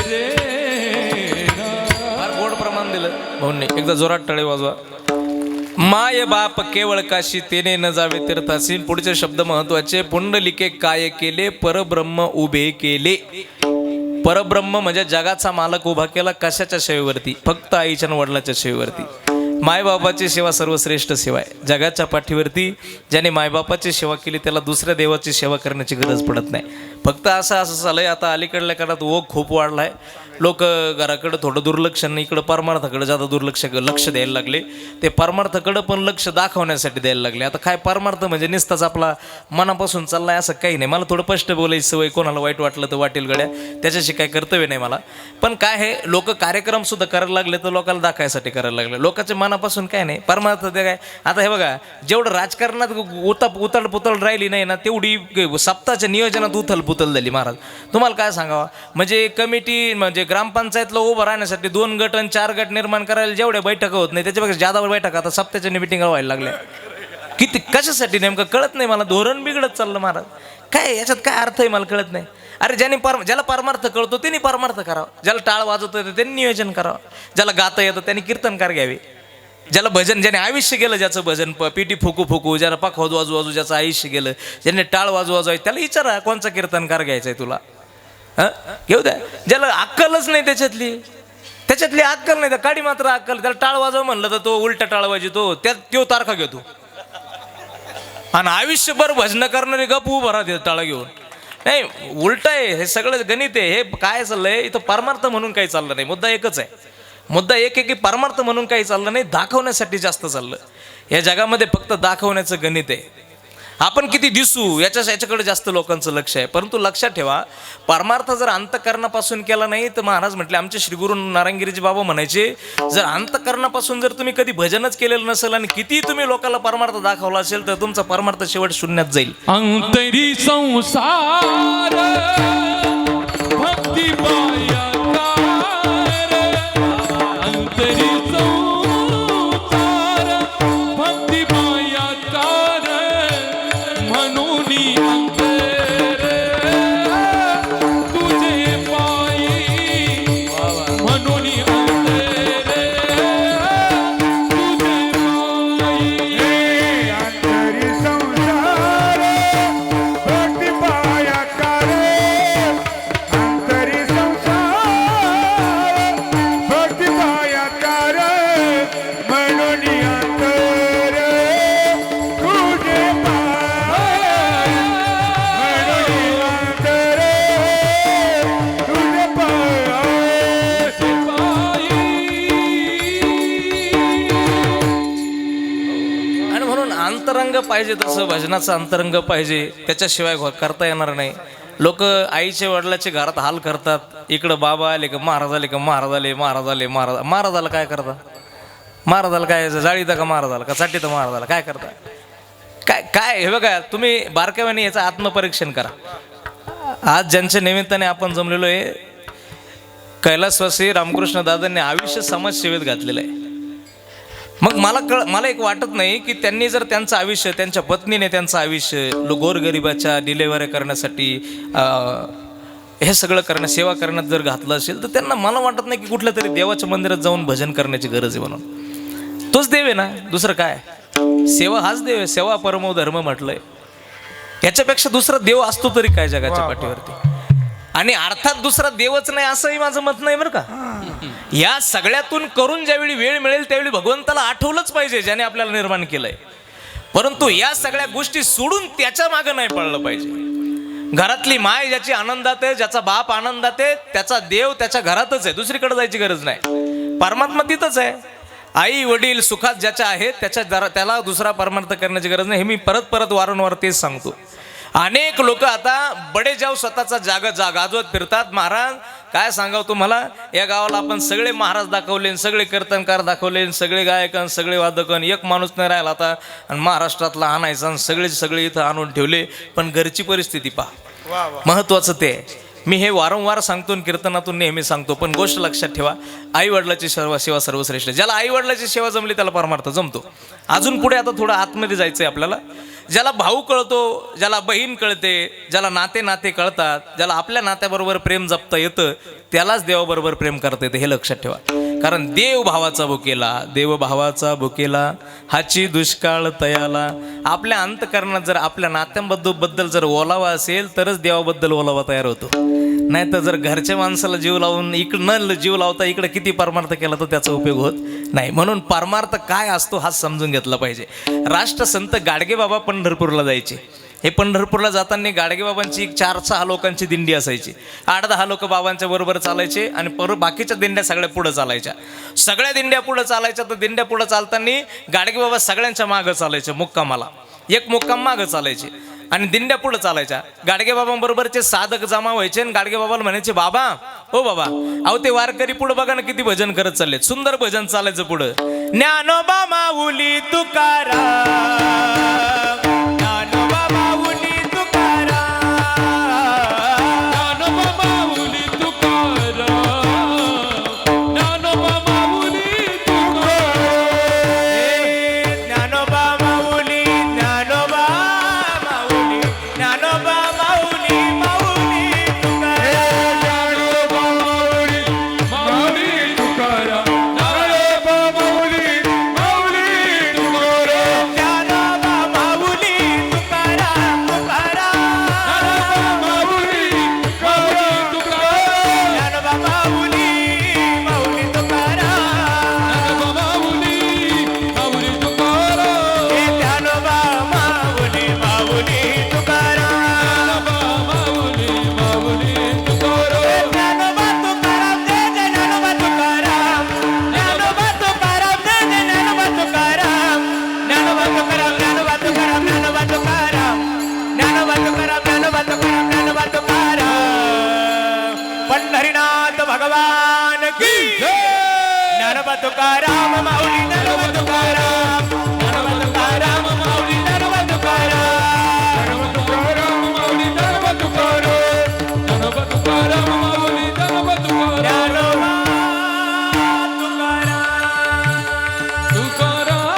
[SPEAKER 3] रे.
[SPEAKER 1] फार गोड प्रमाण दिलं भाऊंनी. एकदा जोरात टाळे वाजवा. माय बाप केवळ काशी तेने न जावे तीर्थासी. पुढचे शब्द महत्वाचे. पुंडलिके काय केले परब्रह्म उभे केले. परब्रह्म म्हणजे जगाचा मालक उभा केला. कशाच्या सेवेवरती. फक्त आईच्या आणि वडिलाच्या सेवेवरती. मायबापाची सेवा सर्वश्रेष्ठ सेवा आहे. जगाच्या पाठीवरती ज्याने मायबापाची सेवा केली त्याला दुसऱ्या देवाची सेवा करण्याची गरज पडत नाही. फक्त असं झालंय आता अलीकडल्या काळात ओघ खूप वाढलाय. लोक घराकडं थोडं दुर्लक्ष नाही, इकडं परमार्थाकडे जादा लक्ष द्यायला लागले. ते परमार्थाकडं पण लक्ष दाखवण्यासाठी द्यायला लागले. आता काय परमार्थ म्हणजे नुसताच आपला मनापासून चाललाय असं काही नाही. मला थोडं स्पष्ट बोलायची सवय, कोणाला वाईट वाटलं तर वाटेल गड्या, त्याच्याशी काय कर्तव्य नाही मला. पण काय हे लोक कार्यक्रम सुद्धा करायला लागले तर लोकांना दाखवायसाठी करायला लागले. लोकांच्या मनापासून काय नाही, परमार्थ ते काय. आता हे बघा, जेवढं राजकारणात उतल पुतळ राहिली नाही ना, तेवढी सप्ताहाच्या नियोजनात उथल पुतल झाली महाराज. तुम्हाला काय सांगावं, म्हणजे कमिटी म्हणजे ग्रामपंचायतला उभं राहण्यासाठी 2 गट आणि 4 गट निर्माण करायला जेवढ्या बैठका होत नाही त्याच्यापेक्षा जादा बैठका आता सप्ताहाच्या मिटिंग व्हायला लागल्या. किती कशासाठी नेमकं कळत नाही मला. धोरण बिघडत चाललं महाराज. काय याच्यात काय अर्थ आहे मला कळत नाही. अरे ज्याला परमार्थ कळतो त्यांनी परमार्थ करावा, ज्याला टाळ वाजवता येतं त्यांनी नियोजन करावं, ज्याला गाता येतं त्यांनी कीर्तनकार घ्यावे, ज्याला भजन, ज्याने आयुष्य गेलं ज्याचं भजन पिटी फुकू ज्याला पाक वाजू ज्याचं आयुष्य गेलं, ज्याने टाळ वाजवायचं त्याला विचारा कोणचा कीर्तनकार घ्यायचा आहे तुला. हां घेऊ द्या. ज्याला अक्कलच नाही त्याच्यातली अक्कल नाही, तर काडी मात्र अक्कल, त्याला टाळ वाजव म्हणलं तर तो उलटा टाळ वाजवतो, तो तारखा घेतो. आणि आयुष्यभर भजन करणारे गप उभं राहते टाळा घेऊन. नाही, उलट आहे हे सगळं गणित आहे. हे काय चाललंय इथं, परमार्थ म्हणून काही चाललं नाही. मुद्दा एकच आहे, मुद्दा एक आहे की परमार्थ म्हणून काही चाललं नाही, दाखवण्यासाठी जास्त चाललं. या जगामध्ये फक्त दाखवण्याचं गणित आहे. आपण किती दिसू याच्याकडे जास्त लोकांचं लक्ष आहे. परंतु लक्षात ठेवा, परमार्थ जर अंतःकरणापासून केला नाही तर महाराज म्हटले, आमचे श्री गुरु नारायणगिरीचे बाबा म्हणायचे, जर अंतःकरणापासून जर तुम्ही कधी भजनच केलेलं नसेल आणि किती तुम्ही लोकांना परमार्थ दाखवला असेल तर तुमचा परमार्थ शेवट शून्यात जाईल.
[SPEAKER 3] अंतरी संसार भक्ती माया कार, अंतरी संसार भक्ती माया कार, म्हणून अंतर तुझे पायी, म्हणून अंतर तुझे पायी.
[SPEAKER 2] अंतरी संसार भक्ती पाया करे, अंतरी संसार भक्ती पाया करे, म्हणून अंतर तुझे पाय, म्हणून अंतर तुझे पाय.
[SPEAKER 1] आणि म्हणून अंतरंग पाहिजे, तसं भजनाचं अंतरंग पाहिजे, त्याच्याशिवाय करता येणार नाही. लोक आईच्या वडिलाच्या घरात हाल करतात, इकडं बाबा आले का महाराज आले का महाराज आले महाराज आले महाराज. महाराजाला काय करता, महाराजाला काय जाळीता का महाराजाला का चाटीता महाराजाला काय करता, काय काय हे बघा तुम्ही बारकाव्याने याचं आत्मपरीक्षण करा. आज ज्यांच्या निमित्ताने आपण जमलेलो आहे, कैलासवासी रामकृष्ण दादांनी आयुष्य समाजसेवेत घातलेलं आहे. मग मला एक वाटत नाही की त्यांनी जर त्यांचं आयुष्य, त्यांच्या पत्नीने त्यांचं आयुष्य गोरगरिबाच्या डिलेव्हरी करण्यासाठी हे सगळं सेवा करण्यात जर घातलं असेल तर त्यांना, मला वाटत नाही की कुठल्या तरी देवाच्या मंदिरात जाऊन भजन करण्याची गरज आहे. म्हणून तोच देव आहे ना, दुसरं काय. सेवा हाच देव आहे, सेवा परमो धर्म म्हटलंय. याच्यापेक्षा दुसरा देव असतो तरी काय जगाच्या पाठीवरती. आणि अर्थात दुसरा देवच नाही असंही माझं मत नाही बरं का. या सगळ्यातून करून ज्यावेळी वेळ मिळेल त्यावेळी भगवंताला आठवलंच पाहिजे ज्याने आपल्याला निर्माण केलंय. परंतु या सगळ्या गोष्टी सोडून त्याच्या मागं नाही पडलं पाहिजे. घरातली माय ज्याची आनंदात आहे, ज्याचा बाप आनंदात आहे, त्याचा देव त्याच्या घरातच आहे, दुसरीकडे जायची गरज नाही. परमात्मा तिथंच आहे. आई वडील सुखात ज्याच्या आहेत त्याला दुसरा परमार्थ करण्याची गरज नाही. हे मी परत वारंवार तेच सांगतो. अनेक लोक आता बडेजाव स्वतःचा गाजवत फिरतात. महाराज काय सांगावं तुम्हाला, या गावाला आपण सगळे महाराज दाखवले, सगळे कीर्तनकार दाखवले, सगळे गायकन, सगळे वादकन, एक माणूस नाही राहिला आता. आणि महाराष्ट्रातला आणायचा आणि सगळे इथं आणून ठेवले. पण घरची परिस्थिती पहा, महत्वाचं ते. मी हे वारंवार सांगतो आणि कीर्तनातून नेहमी सांगतो. पण गोष्ट लक्षात ठेवा, आई वडिलाची सेवा सर्वश्रेष्ठ. ज्याला आई वडिलाची सेवा जमली त्याला परमार्थ जमतो. अजून पुढे आता थोडं आतमध्ये जायचंय आपल्याला. ज्याला भाऊ कळतो, ज्याला बहीण कळते, ज्याला नाते कळतात, ज्याला आपल्या नात्याबरोबर प्रेम जपता येतं, त्यालाच देवाबरोबर प्रेम करता येतं. हे लक्षात ठेवा. कारण देव भावाचा भुकेला हाची दुष्काळ तयाला. आपल्या अंतकरणात जर आपल्या नात्यांबद्दल जर ओलावा असेल तरच देवाबद्दल ओलावा तयार होतो. नाही तर जर घरच्या माणसाला जीव लावून न जीव लावता इकडे किती परमार्थ केला तर त्याचा उपयोग होत नाही. म्हणून परमार्थ काय असतो हा समजून घेतला पाहिजे. राष्ट्रसंत गाडगे बाबा पंढरपूरला जायचे. हे पंढरपूरला जाताना गाडगेबाबांची एक 4-6 लोकांची दिंडी असायची. 8-10 लोक बाबांच्या बरोबर चालायचे आणि बाकीच्या दिंड्या सगळ्या पुढं चालायच्या. सगळ्या दिंड्या पुढं चालायच्या. तर दिंड्या पुढं चालताना गाडगेबाबा सगळ्यांच्या मागं चालायचे मुक्कामाला. एक मुक्काम मागं चालायचे आणि दिंड्या पुढं चालायच्या. गाडगेबाबांबरोबरचे साधक जमा व्हायचे आणि गाडगेबाबाला म्हणायचे, बाबा हो बाबा, अहो ते वारकरी पुढं बघा ना किती भजन करत चाललेत. सुंदर भजन चालायचं पुढं. ज्ञानोबा माऊली तुकाराम, ज्ञानोबा माऊली तुकाराम,
[SPEAKER 3] ज्ञानोबा माऊली तुकाराम, ज्ञानोबा माऊली तुकाराम,
[SPEAKER 1] ज्ञानोबा माऊली, ज्ञानोबा माऊली, ज्ञानोबा माऊली, माऊली तुकाराम.
[SPEAKER 3] माऊली तुकाराम,
[SPEAKER 2] ज्ञानोबा माऊली, माऊली तुकाराम.
[SPEAKER 1] ज्ञानोबा माऊली तुकाराम, तुकाराम.
[SPEAKER 3] माऊली
[SPEAKER 1] ज्ञानोबा माऊली, माऊली तुकाराम.
[SPEAKER 3] ज्ञानोबा माऊली, माऊली तुकाराम,
[SPEAKER 1] हे ज्ञानोबा माऊली, माऊली तुकाराम.
[SPEAKER 3] ज्ञानोबा माऊली, माऊली तुकाराम,
[SPEAKER 1] ज्ञानोबा तुकाराम, जय जय ज्ञानोबा तुकाराम. ज्ञानोबा तुकाराम, जय जय ज्ञानोबा तुकाराम. ज्ञानोबा तुकाराम, ज्ञानोबा तुकाराम, ज्ञानोबा तुकाराम. ज्ञानोबा तुकाराम, ज्ञानोबा तुकाराम, ज्ञानोबा तुकाराम. पंढरीनाथ भगवान की ज्ञानोबा तुकाराम माऊली, ज्ञानोबा तुकाराम, ज्ञानोबा तुकाराम माऊली, ज्ञानोबा तुकाराम.
[SPEAKER 3] तुकाराम माऊली, ज्ञानोबा तुकाराम, ज्ञानोबा तुकाराम माऊली, ज्ञानोबा तुकाराम,
[SPEAKER 1] ज्ञानोबा तुकाराम.
[SPEAKER 3] तुकाराम.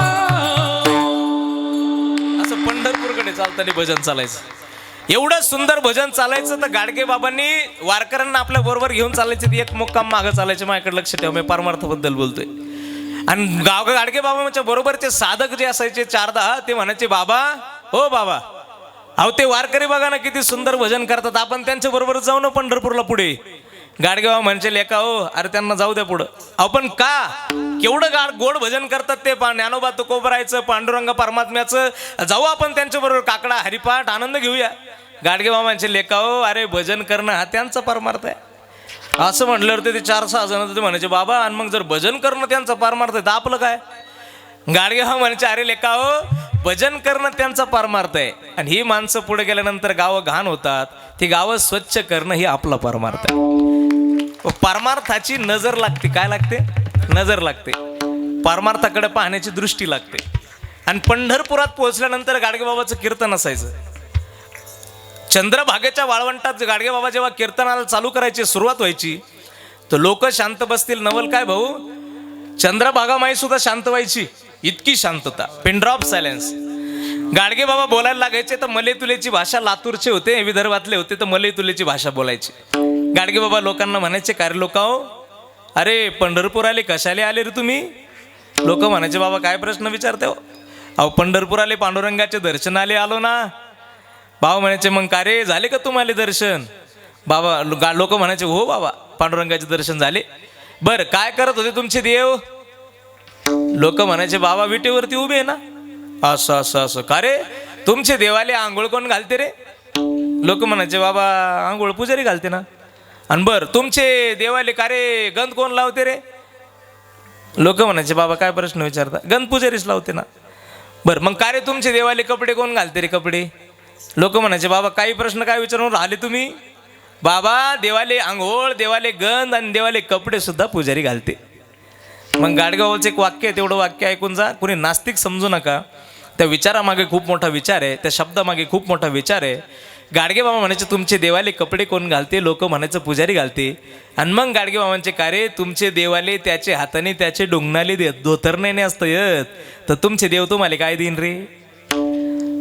[SPEAKER 1] असं पंढरपूरकडे चालताना भजन चालायचं. एवढं सुंदर भजन चालायचं तर गाडगे बाबांनी वारकऱ्यांना आपल्या बरोबर घेऊन चालायचे. एक मुक्काम मागं चालायचे. माझ्याकडे लक्ष ठेवा, मी परमार्थबद्दल बोलतोय. आणि गाडगे बाबांच्या बरोबरचे साधक जे असायचे 4-10, ते म्हणायचे, बाबा हो बाबा, अहो ते वारकरी बघा ना किती सुंदर भजन करतात, आपण त्यांच्या बरोबर जाऊ ना पंढरपूरला पुढे. गाडगेबाबा म्हणजे लेका हो, अरे त्यांना जाऊ द्या पुढं. आपण का केवढं गोड भजन करतात ते. ज्ञानोबा तुकोबरायचं, पांडुरंग परमात्म्याचं, जाऊ आपण त्यांच्या बरोबर काकडा हरिपाठ आनंद घेऊया. गाडगेबाबांचे लेका हो, अरे भजन करणं हा त्यांचा परमार्थ आहे. असं म्हटल्यावर ते 4-6 जण ते म्हणायचे, बाबा आणि मग जर भजन करणं त्यांचा परमार्थ आहे तर आपलं काय. गाडगेबाबा म्हणायचे, अरे लेका हो, भजन करणं त्यांचा परमार्थ आहे आणि ही माणसं पुढे गेल्यानंतर गावं घाण होतात, ती गावं स्वच्छ करणं ही आपला परमार्थ आहे. परमार्थाची नजर लागते. काय लागते? नजर लागते. परमार्थाकडे पाहण्याची दृष्टी लागते. आणि पंढरपुरात पोहोचल्यानंतर गाडगेबाबाचं कीर्तन असायचं. चंद्रभागेच्या वाळवंटात गाडगेबाबा जेव्हा कीर्तनाला चालू करायची, सुरुवात व्हायची, तर लोक शांत बसतील. नवल काय भाऊ, चंद्रभागामाई सुद्धा शांत व्हायची. इतकी शांतता, pin drop silence. Gadge Baba बोलायला लागायचे तर मले तुलेची भाषा, लातूरचे होते, विदर्भातले होते, तर मले तुलेची भाषा बोलायची. गाडगे बाबा लोकांना म्हणायचे, काय रे लोका हो, अरे पंढरपूर आले कशाले आले रे तुम्ही. लोक म्हणायचे, बाबा काय प्रश्न विचारते हो, अहो पंढरपूर आले पांडुरंगाचे दर्शनाले आलो ना. बाबा म्हणायचे, मग का रे झाले का तुम्हाला दर्शन. बाबा लोक म्हणायचे, हो बाबा पांडुरंगाचे दर्शन झाले. बर काय करत होते तुमचे देव. लोक म्हणायचे, बाबा विटेवरती उभे आहे ना. असं असं असं. का रे तुमचे देवाले आंघोळ कोण घालते रे. लोक म्हणायचे, बाबा आंघोळ पुजारी घालते ना. आणि बर तुमचे देवाले का रे गंध कोण लावते रे. लोक म्हणायचे, बाबा काय प्रश्न विचारता, गंध पुजारीच लावते ना. बर मग का रे तुमचे देवाले कपडे कोण घालते रे कपडे. लोक म्हणायचे, बाबा काही प्रश्न काय विचारून राहिले तुम्ही. बाबा देवाले आंघोळ, देवाले गंध आणि देवाले कपडे सुद्धा पुजारी घालते. मग गाडगेबाबाचं एक वाक्य आहे, तेवढं वाक्य ऐकून जा. कोणी नास्तिक समजू नका. त्या विचारामागे खूप मोठा विचार आहे, त्या शब्दामागे खूप मोठा विचार आहे. गाडगेबाबा म्हणायचे, तुमचे देवाले कपडे कोण घालते. लोक म्हणायचं पुजारी घालते. आणि मग गाडगेबाबांचे कार्य, तुमचे देवाले त्याचे हाताने त्याचे डोंगणाले धोतरणे असतं येत, तर तुमचे देव तुम्हाला काय देईन रे.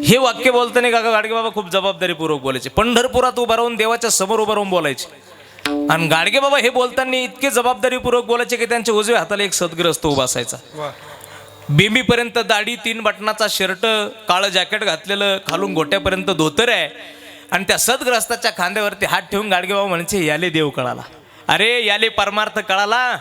[SPEAKER 1] हे वाक्य बोलताना काका गाडगेबाबा खूप जबाबदारीपूर्वक बोलायचे. पंढरपुरात उभं राहून देवाच्या समोर उभं राहून बोलायचे. आणि गाडगेबाबा हे बोलताना इतके जबाबदारीपूर्वक बोलायचे की त्यांच्या उजव्या हाताला एक सदग्रस्त उभा असायचा. बिंबीपर्यंत दाढी, 3 बटनाचा शर्ट, काळं जॅकेट घातलेलं, खालून गोट्यापर्यंत धोतर आहे. आणि त्या सदग्रस्ताच्या खांद्यावरती हात ठेवून गाडगेबाबा म्हणायचे, याले देव कळाला. अरे याले परमार्थ कळाला.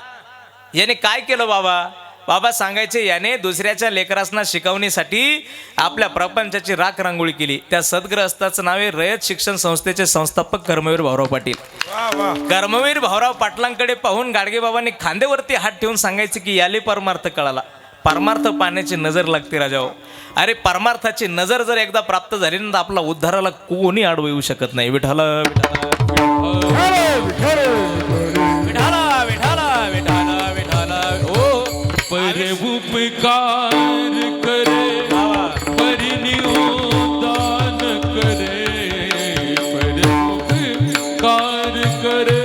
[SPEAKER 1] याने काय केलं बाबा. बाबा सांगायचे याने दुसऱ्याच्या लेकरासना शिकवणीसाठी आपल्या प्रपंचाची राख रांगोळी केली. त्या सद्ग्रस्ताचं नाव आहे रयत शिक्षण संस्थेचे संस्थापक कर्मवीर भाऊराव पाटील.
[SPEAKER 2] वा वा.
[SPEAKER 1] कर्मवीर भाऊराव पाटलांकडे पाहून गाडगेबाबांनी खांद्यावरती हात ठेवून सांगायचे की याले परमार्थ कळाला. परमार्थ पाहण्याची नजर लागते राजाओ. अरे परमार्थाची नजर जर एकदा प्राप्त झाली ना तर आपला उद्धाराला कोणी आडवं येऊ शकत नाही. विठाला विठाला विठाला विठाला विठाला ओ
[SPEAKER 3] पर उपकार करे परिनिदान करे पर उपकार करे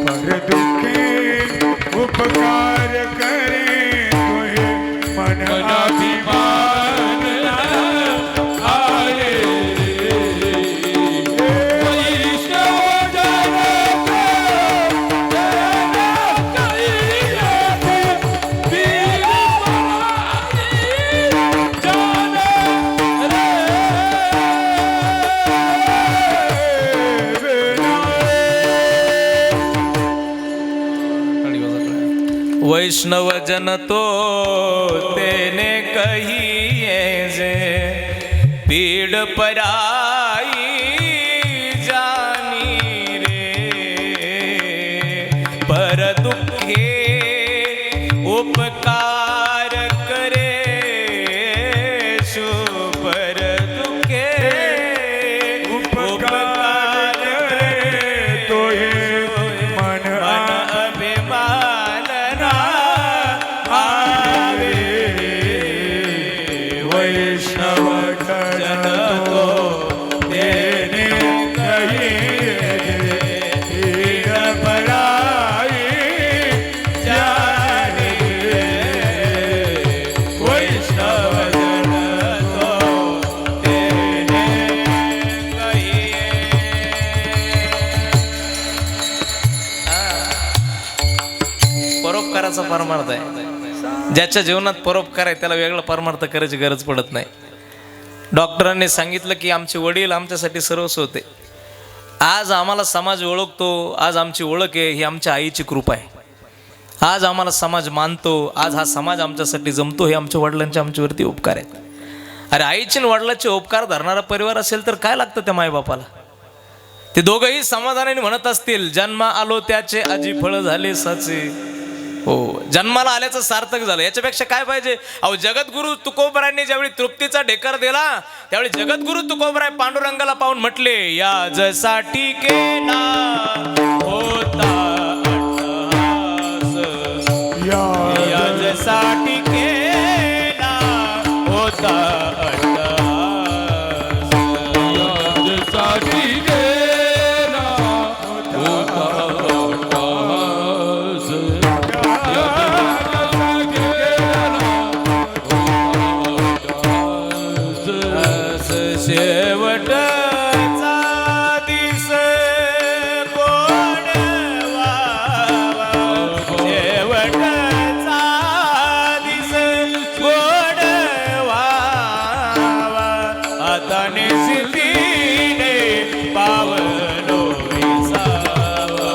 [SPEAKER 2] पर दुखे उपकार करे तोहे मन
[SPEAKER 3] अभिमान आए वैष्णव जन को वीर जान
[SPEAKER 1] वैष्णव जन तो तेने कहिए जे पीड़ पराई जानी रे पर दुखे उपकार करे शो पर दुखे उपकार करे
[SPEAKER 2] तोहे मन
[SPEAKER 1] अभिमान ना आवे
[SPEAKER 2] वैष्णव जन तो तेने कहिए पीड़ पराई जानी रे.
[SPEAKER 1] वैष्णव जन तो तेने कहिए. परोपकाराचा परमार्थ आहे. ज्याच्या जीवनात परोपकार आहे त्याला वेगळा परमार्थ करायची गरज पडत नाही. डॉक्टरांनी सांगितलं की आमचे वडील आमच्यासाठी सर्वस्व होते. आज आम्हाला समाज ओळखतो, आज आमची ओळख आहे ही आमच्या आईची कृपा आहे. आज आम्हाला समाज मानतो, आज हा समाज आमच्यासाठी जमतो हे आमच्या वडिलांचे आमच्यावरती उपकार आहेत. अरे आईचे आणि वडिलांचे उपकार धरणारा परिवार असेल तर काय लागतं त्या मायबापाला. ते दोघंही समाधानाने म्हणत असतील जन्मा आलो त्याचे आजी फळ झाले साचे. हो जन्माला आल्याचं सार्थक झालं. याच्यापेक्षा काय पाहिजे. अहो जगद्गुरु तुकोबरायांनी ज्यावेळी तृप्तीचा ढेकर दिला त्यावेळी जगद्गुरु तुकोबराय पांडुरंगाला पाहून म्हटले या जसाठी केला होता अट्टहास. या जसाठी केला होता अट्टहास.
[SPEAKER 3] साठी गेला होता अट्टहास.
[SPEAKER 1] शेवटचा दिस कोण वावा. शेवटचा दिस कोण वावा. आता निसितीने पावलो विसावा.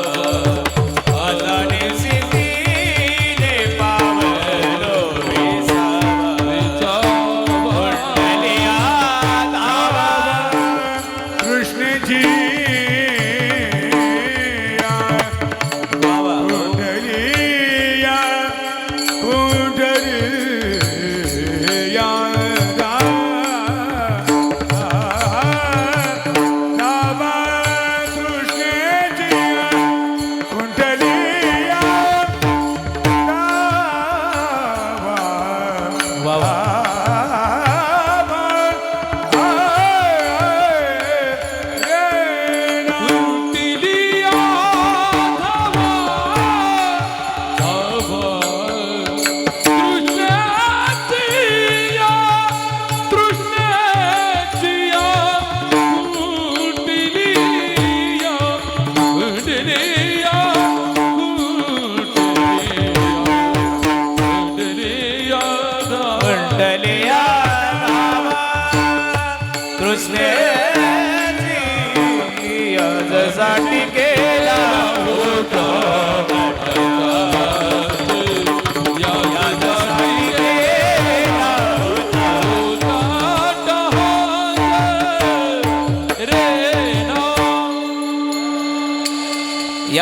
[SPEAKER 1] आता निसितीने पावलो विसावा.
[SPEAKER 2] कृष्ण जी या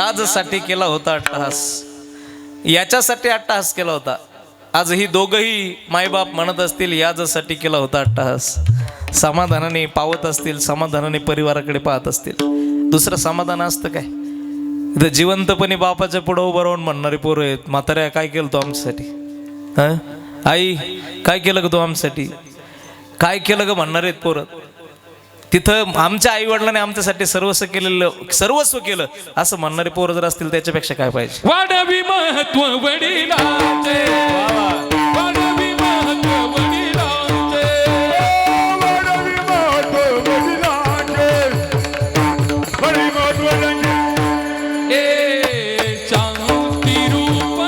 [SPEAKER 1] याचसाठी केला होता अट्टहास, याच्यासाठी अट्टहास केला होता. आज ही दोघंही मायबाप म्हणत असतील याचसाठी केला होता अट्टहास, समाधानाने पावत असतील, समाधानाने परिवाराकडे पाहत असतील. दुसरं समाधान असतं काय? इथं जिवंतपणे बापाच्या पुढं उभं राहून म्हणणारे पोरं आहेत, म्हाताऱ्या काय केलं तो आमच्यासाठी, हा आई काय केलं ग तो आमच्यासाठी, काय केलं ग म्हणणारे आहेत पोरं. तिथं आमच्या आई वडिलांनी आमच्यासाठी सर्वस्व केलं असं म्हणणारे पोरं जर असतील त्याच्यापेक्षा काय पाहिजे.
[SPEAKER 3] वाढवी महत्व वडिलांचे, वाढवी महत्व वडिलांचे,
[SPEAKER 2] वाढवी महत्व वडिलांचे, वाढवी महत्व वडिलांचे.
[SPEAKER 3] ए शांती रूप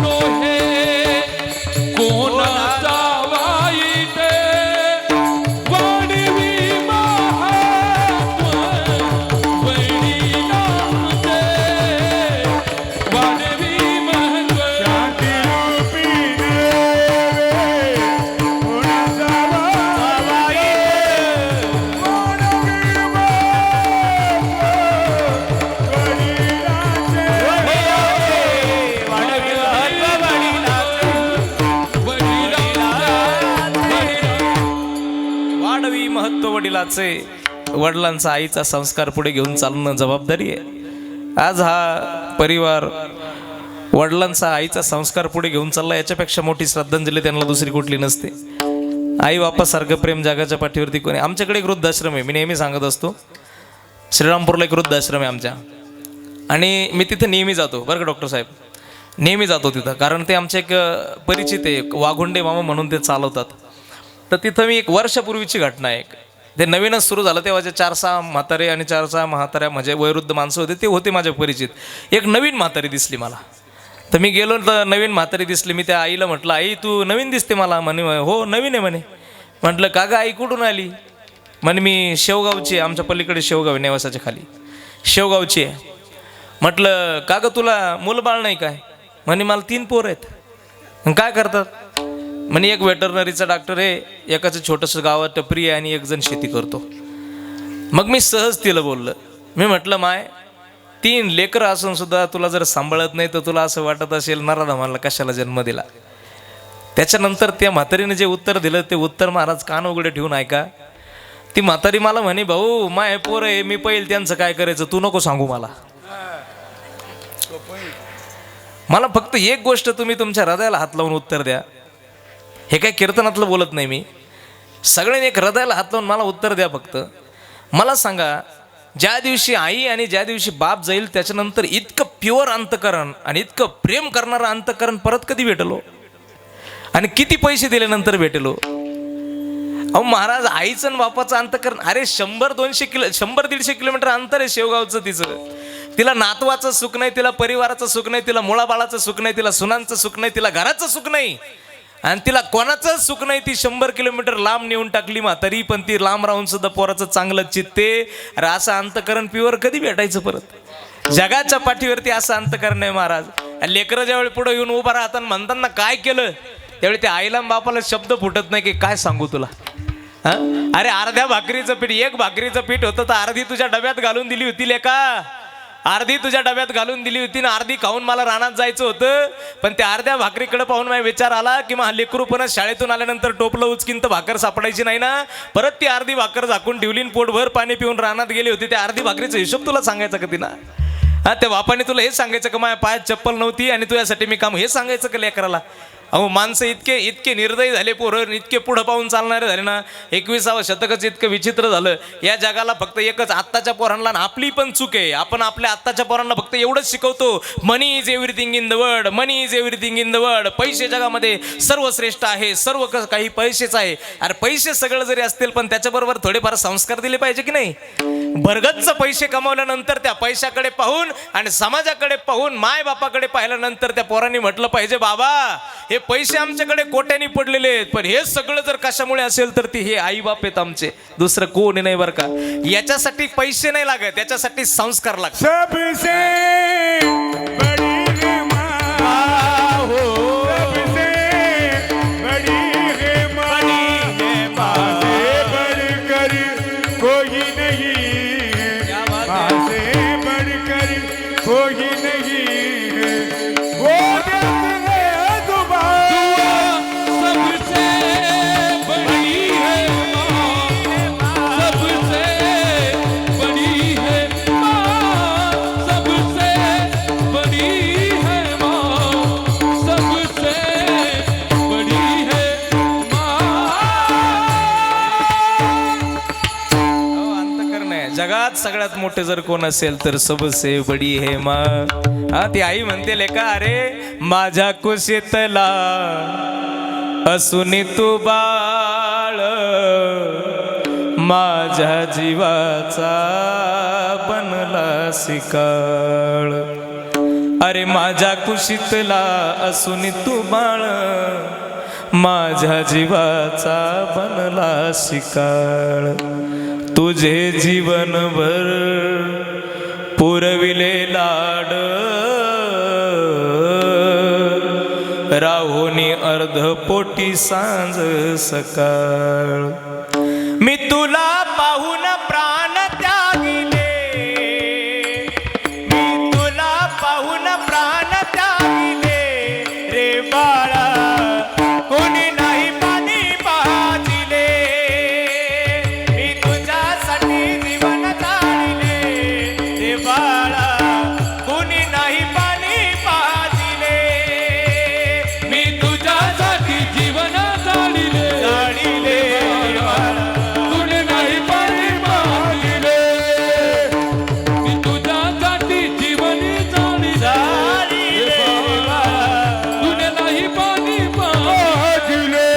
[SPEAKER 3] नोहे कोणाचा वाईट, वाढवी महत्व वडिलांचे, वाढवी महत्व
[SPEAKER 2] शांतिरूपी देवे, कोणाचा वाई, वाढवी
[SPEAKER 1] वाढवी महत्व वडिलाचे. वडिलांचा आईचा संस्कार पुढे घेऊन चालणं जबाबदारी आहे. आज हा परिवार वडिलांचा आईचा संस्कार पुढे घेऊन चालला, याच्यापेक्षा मोठी श्रद्धांजली त्यांना दुसरी कुठली नसते. आई बापासारखं प्रेम जगाच्या पाठीवरती कोणी. आमच्याकडे एक वृद्धाश्रम आहे, मी नेहमी सांगत असतो. श्रीरामपूरला एक वृद्धाश्रम आहे आमच्या, आणि मी तिथं नेहमी जातो बरं का डॉक्टर साहेब, नेहमी जातो तिथं, कारण ते आमचे एक परिचित आहे, वाघुंडे मामा म्हणून ते चालवतात. तर तिथं मी एक वर्षापूर्वीची घटना आहे, ते नवीनच सुरू झालं तेव्हा जे 4-6 म्हातारे आणि 4-6 म्हाताऱ्या म्हणजे वयोवृद्ध माणसं होते, ते होते माझे परिचित. एक नवीन म्हातारी दिसली मला, तर मी गेलो तर नवीन म्हातारी दिसली. मी त्या आईला म्हटलं, आई तू नवीन दिसते मला. म्हणे हो नवीन आहे म्हणे. म्हटलं का ग आई कुठून आली? म्हणे मी शेवगावची आहे, आमच्या पलीकडे शेवगाव आहे, नेवासाच्या खाली शेवगावची आहे. म्हटलं का ग तुला मुलबाळ नाही काय? म्हणे मला 3 पोरं आहेत. मग काय करतात? म्हणे एक वेटरनरीचा डॉक्टर आहे, एकाचं छोटंसं गावात टपरी आहे, आणि एक जण शेती करतो. मग मी सहज तिला बोललं, मी म्हटलं माय 3 लेकरं असून सुद्धा तुला जर सांभाळत नाही तर तुला असं वाटत असेल नराधमाला कशाला जन्म दिला. त्याच्यानंतर त्या म्हातारीने जे उत्तर दिलं ते उत्तर महाराज कान उघडे ठेवून ऐका. ती म्हातारी मला म्हणे, भाऊ माय पोरं आहे, मी पहिले त्यांचं काय करायचं तू नको सांगू मला. मला फक्त एक गोष्ट तुम्ही तुमच्या हृदयाला हात लावून उत्तर द्या. हे काय कीर्तनातलं बोलत नाही मी, सगळ्यांनी एक हृदयाला हात लावून मला उत्तर द्या. फक्त मला सांगा, ज्या दिवशी आई आणि ज्या दिवशी बाप जाईल त्याच्यानंतर इतकं प्युअर अंतकरण आणि इतकं प्रेम करणारं अंतकरण परत कधी भेटलो, आणि किती पैसे दिल्यानंतर भेटलो? अहो महाराज, आईचं आणि बापाचं अंतकरण, अरे 100-150 किलोमीटर अंतर आहे शेवगावचं. तिला नातवाचं सुख नाही, तिला परिवाराचं सुख नाही, तिला मुळाबाळाचं सुख नाही, तिला सुनांचं सुख नाही, तिला घराचं सुख नाही, आणि तिला कोणाचं सुख नाही. ती 100 किलोमीटर लांब नेऊन टाकली म्हातारी, पण ती लांब राहून सुद्धा पोराचं चांगलं चित्ते. अरे असं अंतकरण प्युअर कधी भेटायचं परत? जगाच्या पाठीवरती असं अंतकरण नाही महाराज. लेकरं ज्यावेळी पुढे येऊन उभा राहताना म्हणताना काय केलं, त्यावेळी त्या आईला बापाला शब्द फुटत नाही की काय सांगू तुला. अरे अर्ध्या भाकरीचं पीठ, एक भाकरीचं पीठ होतं तर अर्धी तुझ्या डब्यात घालून दिली होती लेका, अर्धी तुझ्या डब्यात घालून दिली होती ना, अर्धी खाऊन मला रानात जायचं होतं. पण त्या अर्ध्या भाकरीकडे पाहून माझा विचार आला की मग लेकरू पण शाळेतून आल्यानंतर टोपलं उचकीन तर भाकर सापडायची नाही ना. परत ती अर्धी भाकर झाकून ठेवली, पोटभर पाणी पिऊन रानात गेली होती. त्या अर्धी भाकरीचा हिशोब तुला सांगायचा का तिला? त्या बापाने तुला हे सांगायचं का माझ्या पायात चप्पल नव्हती आणि तुझ्यासाठी मी काम, हे सांगायचं का लेकराला? अहो माणसं इतके निर्दयी झाले, पोरं इतके पुढं पाहून चालणारे झाले ना. 21वे शतकच इतकं विचित्र झालं. या जगाला फक्त एकच, आत्ताच्या पोरांना आपली पण चूक आहे. आपण आपल्या आत्ताच्या पोरांना फक्त एवढंच शिकवतो, money is everything in the world, money is everything in the world. पैसे जगामध्ये सर्वश्रेष्ठ आहे, सर्व काही पैसेच आहे. अरे पैसे सगळं जरी असतील पण त्याच्याबरोबर थोडेफार संस्कार दिले पाहिजे की नाही? भरगच्च पैसे कमावल्यानंतर त्या पैशाकडे पाहून आणि समाजाकडे पाहून माय बापाकडे पाहिल्यानंतर त्या पोरांनी म्हटलं पाहिजे, बाबा हे पैसे आमच्याकडे कोट्यानी पडलेले आहेत, पण हे सगळं जर कशामुळे असेल तर ती हे आई बाप आहेत आमचे, दुसरं कोण नाही बरं का. याच्यासाठी पैसे नाही लागत, याच्यासाठी संस्कार लागतात.
[SPEAKER 2] सबसे बड़ी है माँ हो, सबसे बड़ी है माँ, से बढ़कर कोई नहीं, माँ से बढ़कर कोई
[SPEAKER 1] जगात सगळ्यात मोठे जर कोण असेल तर सबसे बडी हे माँ. हा ती आई म्हणते लेका अरे माझ्या कुशीतला असून तू बाळ माझ्या जीवाचा बनला शिकाळ. अरे माझ्या कुशीतला असून तू बाळ माझ्या जीवाचा बनला शिकाळ. तुझे जीवनभर पुरविले लाड राहोनी अर्धपोटी सांज सकाळ. मी तुला पाहून प्राण त्यागिले मी तुला पाहून प्राण त्यागिले रे बाळा कोणी नाही पाणी पाजिले. मी तुझ्यासाठी जीवन जाळिले रे बाळा कोणी नाही पाणी पाजिले.
[SPEAKER 3] मी तुझ्यासाठी जीवन जाळिले
[SPEAKER 1] जाळिले बाळा
[SPEAKER 3] तुने नाही पाणी पाजिले. मी तुझ्यासाठी जीवन जाळिले
[SPEAKER 1] जाळिले बाळा
[SPEAKER 3] तुने नाही पाणी पाजिले.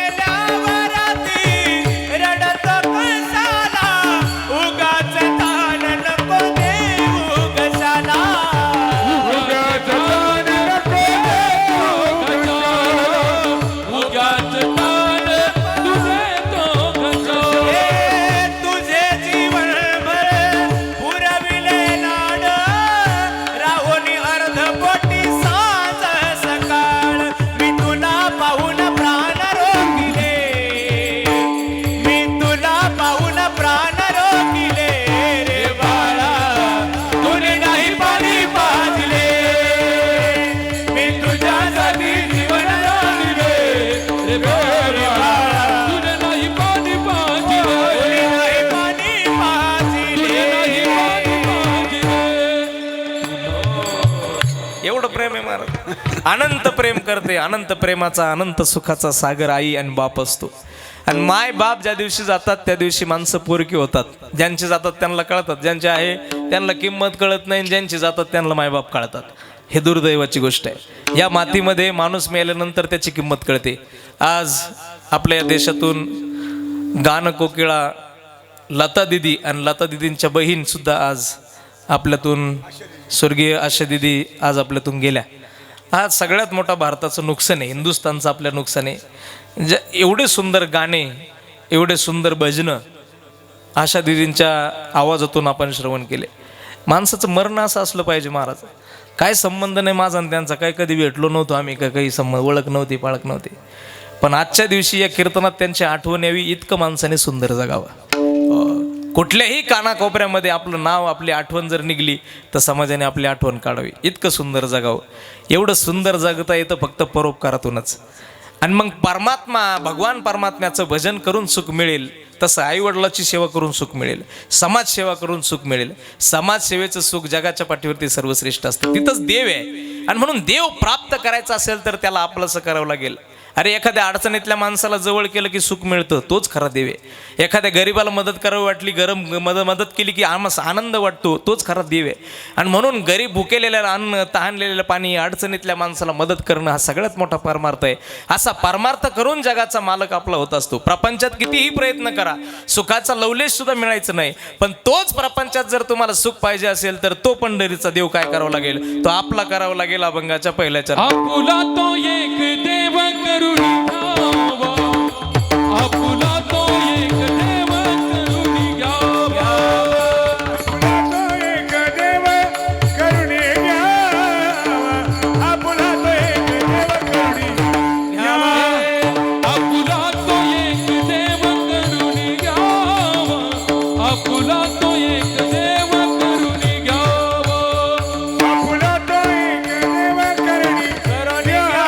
[SPEAKER 1] मेल्यावरती रडत कशाला उगाच ताण नको देऊ कशाला.
[SPEAKER 3] उगाच ताण नको देऊ उगाच ताण तुझे तो कशाला.
[SPEAKER 1] तुझे जीवनभर पुरविले लाड राहोनी अर्धपोटी सांज सकाळ. मी तुला पाहून प्राण रोखिले मी तुला पाहून प्राण रोखिले रे बाळा तुने नाही पाणी पाजले. मी तुझ्यासाठी जीवन
[SPEAKER 3] जाळिले रे बाळा तुने नाही पाणी पाजिले.
[SPEAKER 1] नाही पाणी
[SPEAKER 3] तुने नाही
[SPEAKER 1] पाजले.
[SPEAKER 3] पाणी पाजिले.
[SPEAKER 1] एवढं प्रेम आहे महाराज. अनंत प्रेम करते. अनंत प्रेमाचा अनंत सुखाचा सागर आई आणि बाप असतो. आणि माय बाप ज्या दिवशी जातात त्या दिवशी माणसं पोरकी होतात. ज्यांचे जातात त्यांना कळतात, ज्यांचे आहे त्यांना किंमत कळत नाही, ज्यांचे जातात त्यांना मायबाप कळतात. हे दुर्दैवाची गोष्ट आहे. या मातीमध्ये माणूस मेल्यानंतर त्याची किंमत कळते. आज आपल्या या देशातून गान कोकिळा लता दिदी आणि लता दिदींच्या बहीण सुद्धा आज आपल्यातून स्वर्गीय आशा दिदी आज आपल्यातून गेल्या. आज सगळ्यात मोठा भारताचं नुकसान आहे, हिंदुस्थानचं आपल्या नुकसान आहे. एवढे सुंदर गाणे, एवढे सुंदर भजनं आशा दिदींच्या आवाजातून आपण श्रवण केले. माणसाचं मरण असं असलं पाहिजे महाराज. काय संबंध नाही माझा आणि त्यांचा, काय कधी भेटलो नव्हतो आम्ही, काय काही संबंध ओळख नव्हती पाळख नव्हती, पण आजच्या दिवशी या कीर्तनात त्यांची आठवण यावी इतकं माणसाने सुंदर जगावं. कुठल्याही कानाकोपऱ्यामध्ये आपलं नाव, आपली आठवण जर निघली तर समाजाने आपली आठवण काढावी. इतकं सुंदर जगावं. एवढं सुंदर जगता येतं फक्त परोपकारातूनच. आणि मग परमात्मा, भगवान परमात्म्याचं भजन करून सुख मिळेल, तसं आईवडिलाची सेवा करून सुख मिळेल, समाजसेवा करून सुख मिळेल. समाजसेवेचं सुख जगाच्या पाठीवरती सर्वश्रेष्ठ असतं. तिथंच देव आहे. आणि म्हणून देव प्राप्त करायचा असेल तर त्याला आपलंसं करावं लागेल. अरे एखाद्या अडचणीतल्या माणसाला जवळ केलं की सुख मिळतं, तोच खरा देव आहे. एखाद्या गरीबाला मदत करावी वाटली, मदत केली की आनंद वाटतो, तोच खरा देव आहे. आणि म्हणून गरीब भुकेलेलं अन्न, तहानलेलं पाणी, अडचणीतल्या माणसाला मदत करणं हा सगळ्यात मोठा परमार्थ आहे. असा परमार्थ करून जगाचा मालक आपला होत असतो. प्रपंचात कितीही प्रयत्न करा, सुखाचा लवलेश सुद्धा मिळायचं नाही, पण तोच प्रपंचात जर तुम्हाला सुख पाहिजे असेल तर तो पंढरीचा देव काय करावा लागेल, तो आपला करावा लागेल. अभंगाच्या पहिल्या चरणात
[SPEAKER 3] आपुला तो एक देव करुणी घ्यावा, आपुला तो एक देव करुणी घ्यावा,
[SPEAKER 2] तो एक देव करुणी घ्यावा, आपुला तो एक देव करुणी घ्यावा,
[SPEAKER 3] आपुला तो एक देव करुणी घ्यावा, आपुला तो एक देव करुणी घ्यावा,
[SPEAKER 2] आपुला तो एक देव करुणी घ्यावा,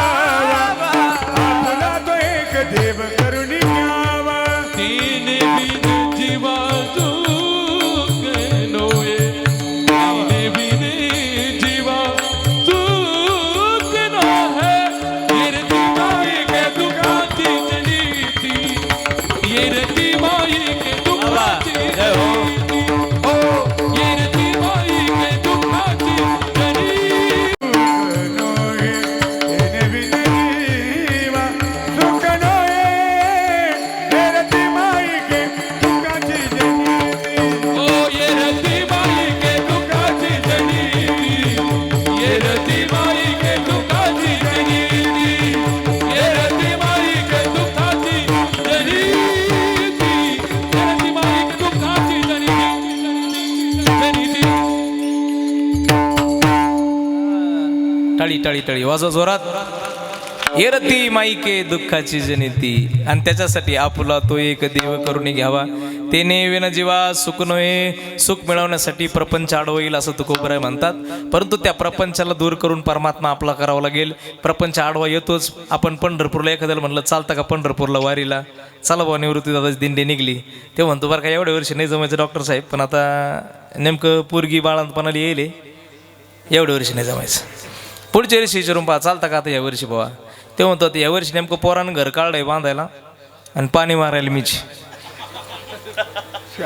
[SPEAKER 2] आपुला तो एक देव करुणी घ्यावा.
[SPEAKER 3] रती माई के दुखाची जनिती, ये रती माई के दुखाची जनिती, ये रती माई के दुखाची जनिती, जनिती.
[SPEAKER 1] टाळी टाळी टाळी वाजवा जोरात. येरती माईके दुःखाची जनिती, आणि त्याच्यासाठी आपुला तो एक देव करून घ्यावा. तेने विन जीवा सुख नये, सुख मिळवण्यासाठी प्रपंच आडवईल असं तुकोबराय म्हणतात. परंतु त्या प्रपंचाला दूर करून परमात्मा आपला करावा लागेल. प्रपंच आडवा येतोच. आपण पंढरपूरला एखाद्याला म्हणलं चालतं का पंढरपूरला वारीला, चला बुवा निवृत्ती दादाची दिंडी निघली, ते म्हणतो बरं का एवढ्या वर्षी नाही जमायचं डॉक्टर साहेब, पण आता नेमकं पोरगी बाळांतपणाला येईल, एवढ्या वर्षी नाही जमायचं, पुढच्या वर्षी विचारून पहा चालतं का आता या वर्षी बाबा. ते म्हणतो आता या वर्षी नेमकं पोरानं घर काढलंय बांधायला आणि पाणी मारायला मीच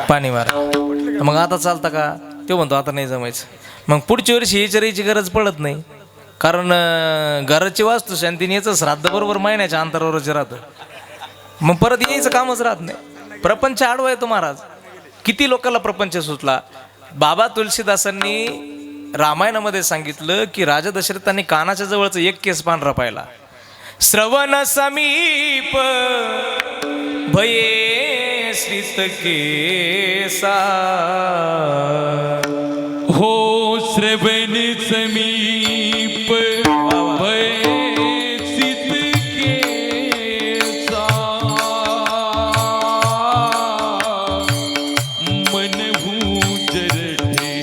[SPEAKER 1] पाणी मारा, मग आता चालतं का. ते म्हणतो आता नाही जमायचं. मग पुढच्या वर्षी विचारायची गरज पडत नाही, कारण घराची वास्तू शांतीने याचं श्राद्ध बरोबर महिन्याच्या अंतरावरच राहतं. मग परत यायचं कामच राहत नाही. प्रपंच आडवा येतो महाराज. किती लोकांना प्रपंच सुचला. बाबा तुलसीदासांनी रामायणामध्ये सांगितलं की राजा दशरथांनी कानाच्या जवळचं एक केस पांढरा पाहिला. श्रवण समीप भये श्रित केसा,
[SPEAKER 3] हो श्रवण समीप भयसित केसा, मन भूजरठे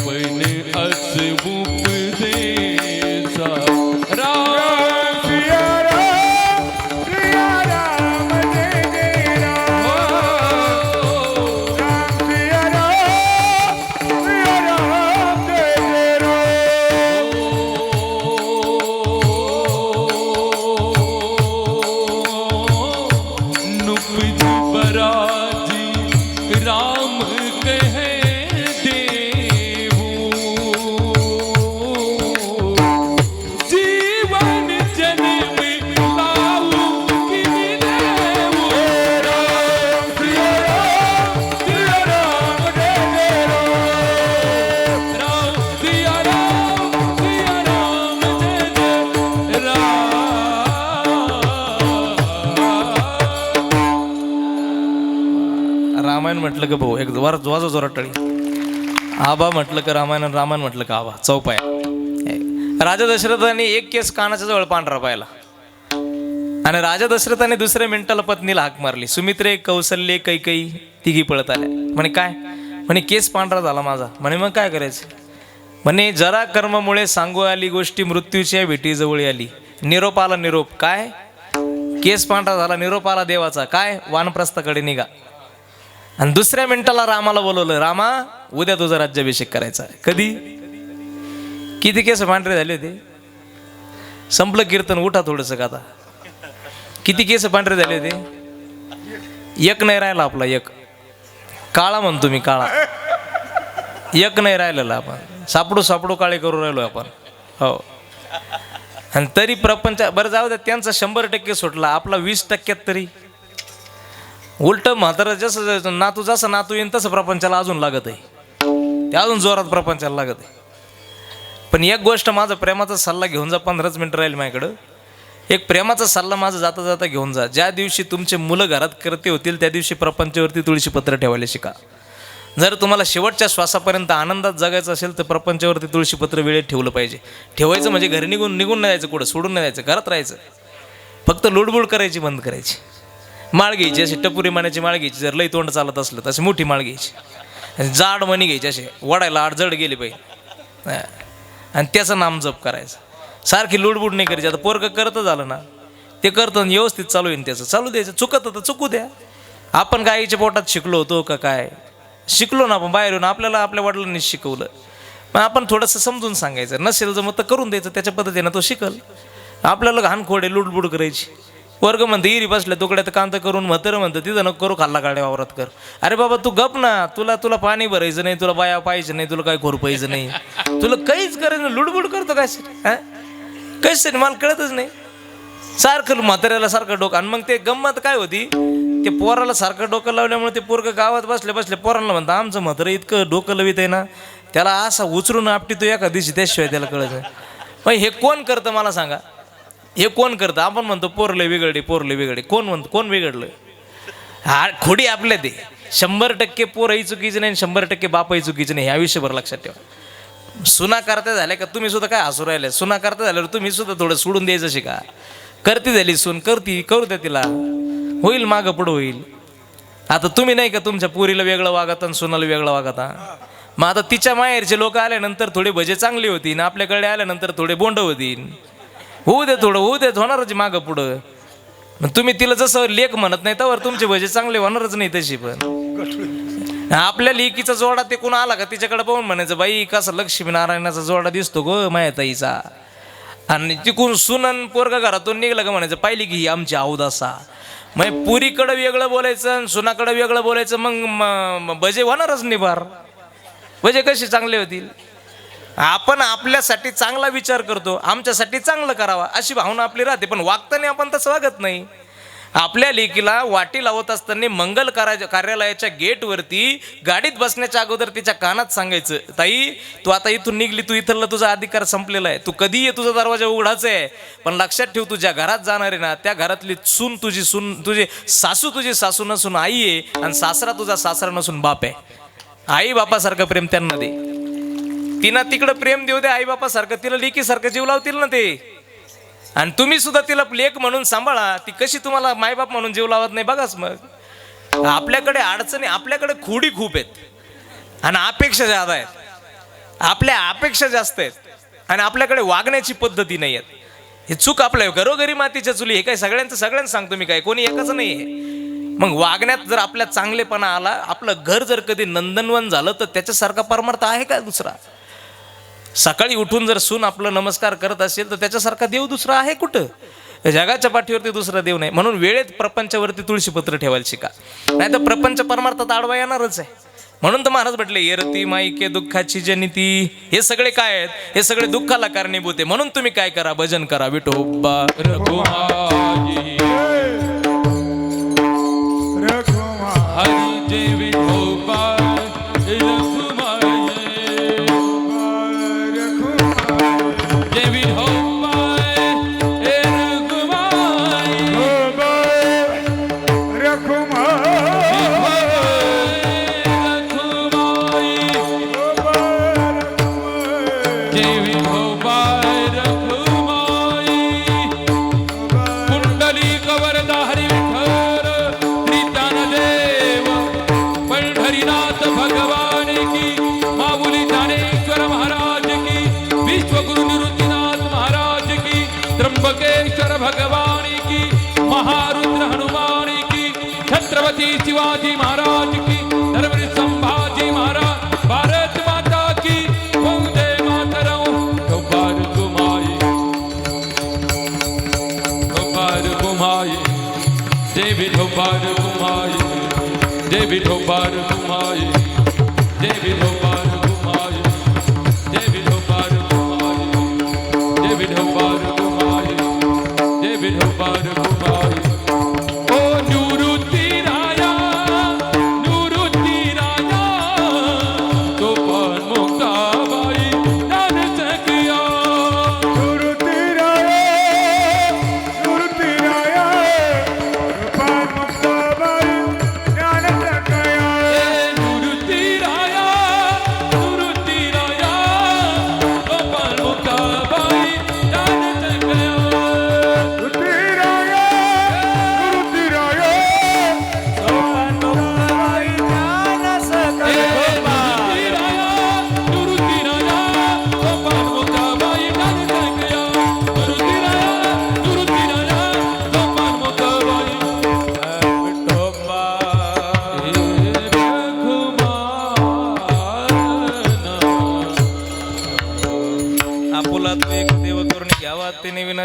[SPEAKER 3] पण असबूप देसा.
[SPEAKER 2] सिया राम जय जय राम, राम सिया राम जय जय राम.
[SPEAKER 3] नुपज बराजी राम कहे देहू, जीवन जन्म लाऊ किनि देऊ.
[SPEAKER 2] राम सिया राम जय जय राम.
[SPEAKER 3] राम सिया राम जय जय राम.
[SPEAKER 1] रामायण म्हटलं का भाऊ एक वाजव जोरात टाळी. आबा म्हटलं का रामायण, रामायण म्हटलं का आबा, चौपाया. राजा दशरथाने एक केस कानाच्या जवळ पांढरा पाहिला, आणि राजा दशरथाने दुसऱ्या मिनिटाला पत्नीला हाक मारली. सुमित्रे, कौसल्ये, कैकेयी तिघी पळत आल्या. म्हणे काय? म्हणे केस पांढरा झाला माझा. म्हणे मग काय करायचं? म्हणे जरा कर्मामुळे सांगू आली गोष्टी मृत्यूच्या भेटीजवळ आली. निरोप आला निरोप. काय? केस पांढरा झाला. निरोप आला देवाचा. काय? वानप्रस्थाकडे निघा. आणि दुसऱ्या मिनिटाला रामाला बोलवलं. रामा उद्या तुझा राज्याभिषेक करायचा. कधी? किती केस पांढरे झाले होते? संपलं कीर्तन, उठा थोडंसं का आता. किती केस पांढरे झाले होते? एक नाही राहिला आपला. एक काळा म्हणतो मी, काळा एक नाही राहिलेला. आपण सापडू सापडू काळे करू राहिलो आपण. हो. आणि तरी प्रपंच बरं जाऊ द्या, त्यांचा 100% सुटला, आपला 20% तरी. उलट म्हातारा जसं नातू जसं नातू येईन तसं प्रपंचाला अजून लागत आहे. ते अजून जोरात प्रपंचाला लागत आहे. पण एक गोष्ट माझा प्रेमाचा सल्ला घेऊन जा. 15 मिनिटं राहील माझ्याकडं. एक प्रेमाचा सल्ला माझा जाता जाता घेऊन जा. ज्या दिवशी तुमचे मुलं घरात करते होतील त्या दिवशी प्रपंचावरती तुळशीपत्र ठेवायला शिका. जर तुम्हाला शेवटच्या श्वासापर्यंत आनंदात जगायचं असेल तर प्रपंचावरती तुळशीपत्र वेळेत ठेवलं पाहिजे. ठेवायचं म्हणजे घरी निघून नाही जायचं, कुठं सोडून नाही जायचं, घरात राहायचं. फक्त लुडबुड करायची बंद करायची. माळ घ्यायची अशी टपुरी माण्याची माळ घ्यायची. जर लई तोंड चालत असलं तर अशी मोठी माळ घ्यायची. जाड मणी घ्यायची, असे वडायला आडजड गेली पाहिजे, आणि त्याचं नाम जप करायचं. सारखी लुडबुड नाही करायची. आता पोरगं करतं झालं ना, ते करतं व्यवस्थित चालू येईन त्याचं, चालू द्यायचं. चुकत तर चुकू द्या. आपण काय आईच्या पोटात शिकलो होतो का काय? शिकलो ना आपण बाहेरून. आपल्याला आपल्या वडिलांनी शिकवलं. पण आपण थोडंसं समजून सांगायचं. नसेल जमत तर करून द्यायचं. त्याच्या पद्धतीनं तो शिकल. आपल्याला घाणखोडे लुडबुड करायची. वर्ग म्हणतं इरी बसल्या तुकड्यात कांत करून, म्हातारं म्हणतं तिथं नको करू, खाल्ला काढ्या वावरात कर. अरे बाबा तू गप ना. तुला पाणी भरायचं नाही, तुला बाया पाहायचं नाही, तुला काही खोरपायचं नाही, तुला काहीच करायचं. लुडबुड करतो काय? काहीच नाही. मला कळतच नाही. सारखं म्हाताऱ्याला सारखं डोकं. आणि मग ते गंमत काय होती, ते पोराला सारखं डोकं लावल्यामुळे ते पोरगं गावात बसले पोरांना म्हणतं आमचं म्हातारं इतकं डोकं लवित आहे ना, त्याला असा उचलून आपटी तो एका दिवशी, त्याशिवाय त्याला कळत नाही. मग हे कोण करतं मला सांगा, हे कोण करतं? आपण म्हणतो पोरले बिघडले, कोण बिघडलं? हा खोडी आपल्या ते 100% पोरही चुकीचं नाही, 100% बापही चुकीचं नाही, ह्या विषयभर लक्षात ठेवा. सुना करता झाल्या का तुम्ही सुद्धा काय हसू राहिले? सुना करता झाल्यावर तुम्ही सुद्धा थोडं सोडून द्यायचं शिका. करती झाली सून, करू द्या तिला, होईल मागं पुढं होईल. आता तुम्ही नाही का तुमच्या पुरीला वेगळं वागता आणि सुनाला वेगळं वागता? मग आता तिच्या माहेरचे लोक आल्यानंतर थोडे भजे चांगली होती, आपल्याकडे आल्यानंतर थोडे बोंड होतील. होऊ दे, होणारच मागं पुढं. मग तुम्ही तिला जसं लेख म्हणत नाही तर तुमचे भजे चांगले होणारच नाही. तशी पण आपल्या लेकीचा जोडा ते कोण आला का तिच्याकडे पाहून म्हणायचं, बाई कसा लक्ष्मीनारायणाचा जोडा दिसतो गो माया ताईचा. आणि तिकून सुनन पोरगा घरातून निघलं का म्हणायचं, पाहिली की ही आमची अवदासा. मग पुरीकडं वेगळं बोलायचं आणि सुनाकडं वेगळं बोलायचं, मग भजे होणारच नाही. बार भजे कसे चांगले होतील? आपण आपल्यासाठी चांगला विचार करतो, आमच्यासाठी चांगलं करावा अशी भावना आपली राहते. पण वागताना आपण तसं वागत नाही. आपल्या लेकीला वाटी लावत असताना मंगल कार्यालयाच्या गेटवरती गाडीत बसण्याच्या अगोदर तिच्या कानात सांगायचं, ताई तू आता इथून निघली, तू इथला तुझा अधिकार संपलेला आहे, तू कधी ये, तुझा दरवाजा उघडाच आहे. पण लक्षात ठेव, तुझ्या घरात जाणार आहे ना, त्या घरातली तुझी सासू नसून आई आहे, आणि सासरा तुझा सासरा नसून बाप आहे. आई बापासारखं प्रेम त्यांना दे. तिनं तिकडं प्रेम देऊ दे आई बापासारखं, तिला लेकीसारखं जीव लावतील ना ते. आणि तुम्ही सुद्धा तिला लेक म्हणून सांभाळा, ती कशी तुम्हाला मायबाप म्हणून जीव लावत नाही बघाच. मग आपल्याकडे अडचणी, आपल्याकडे खोडी खूप आहेत आणि अपेक्षा जास्त आहेत. आपल्या अपेक्षा जास्त आहेत आणि आपल्याकडे वागण्याची पद्धती नाही आहेत. हे चूक आपल्या घरोघरी मातीच्या चुली. हे काय सगळ्यांना सांगतो मी, काय कोणी एकच नाही आहे. मग वागण्यात जर आपल्या चांगलेपणा आला, आपलं घर जर कधी नंदनवन झालं, तर त्याच्यासारखा परमार्थ आहे का दुसरा? सकाळी उठून जर सून आपलं नमस्कार करत असेल तर त्याच्यासारखा देव दुसरा आहे कुठं? जगाच्या पाठीवरती दुसरा देव नाही. म्हणून वेळेत प्रपंचावरती तुळशीपत्र ठेवायला शिका, नाही तर प्रपंच परमार्थात आडवा येणारच आहे. म्हणून तर महाराज म्हटले, येरती माईके दुःखाची जनिती. हे सगळे काय आहेत? हे सगळे दुःखाला कारणीभूत आहे. म्हणून तुम्ही काय करा? भजन करा. विठोबा
[SPEAKER 3] रघुमाई हरी जय विठोबा त्र्यंबकेश्वर भगवान की, महारुद्र हनुमान की, छत्रपति शिवाजी महाराज की, धर्मवीर संभाजी महाराज, भारत माता की, वंदे मातरम. घुमाई जय विठोबार घुमाई, जय विठोबार घुमाई, जय विठोबार घुमाई, जय विठोबार घुमाई, जय विठोबार घुमाई, जय विठोबार घुमाई. ओ निवृत्ती राया तो पण मुक्ताबाई ज्ञान सखिया.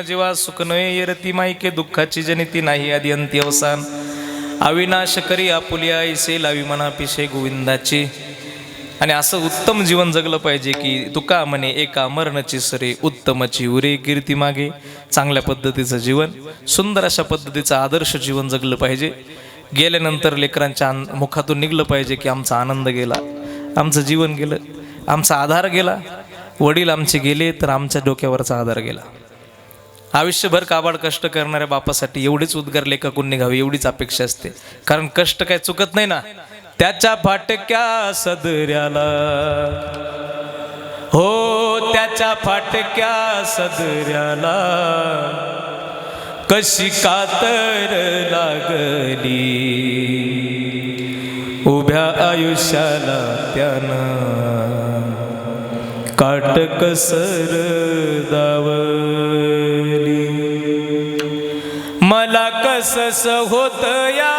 [SPEAKER 1] जीवा सुख नये येरती माईके दुःखाची जनिती नाही आदी अंती अवसान. अविनाश करी आपुलिया ऐसे लावी मनापिशे गोविंदाची. आणि असं उत्तम जीवन जगलं पाहिजे की तुका म्हणे एका मरणची सरे उत्तमची उरे कीर्ती मागे. चांगल्या पद्धतीचं जीवन, सुंदर अशा पद्धतीचं आदर्श जीवन जगलं पाहिजे. गेल्यानंतर लेकरांच्या मुखातून निघलं पाहिजे की आमचा आनंद गेला, आमचं जीवन गेलं, आमचा आधार गेला. वडील आमचे गेले तर आमच्या डोक्यावरचा आधार गेला. आयुष्यभर काबाड कष्ट करणाऱ्या बापासाठी एवढेच उद्गार लेखकून निघावे एवढीच अपेक्षा असते. कारण कष्ट काय चुकत नाही ना. त्याच्या फाटक्या सदऱ्याला हो त्याच्या फाटक्या सदऱ्याला कशी कातर लागली उभ्या आयुष्याला त्यानं काटकसर दावली. मला कसस होत या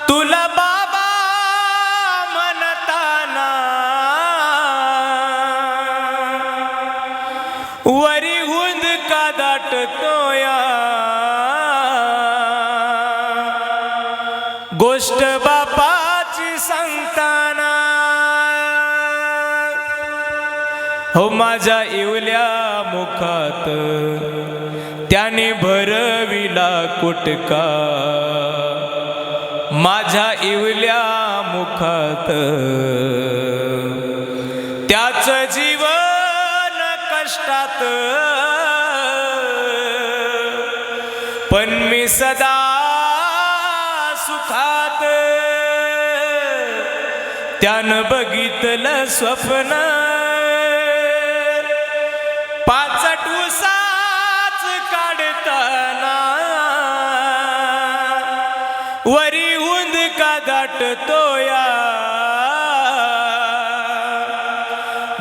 [SPEAKER 1] तुला बाबा म्हणताना वरी हुंद का दाटतो या गोष्ट बापाची सांगताना. हो माझ्या इवल्या मुखात त्याने भरविला कुटका माझ्या इवल्या मुखात त्याच जीवन कष्टात पण मी सदा सुखात. त्यानं बघितलं स्वप्न पाचट उसाच काढताना वरी हुंद का दाटतो या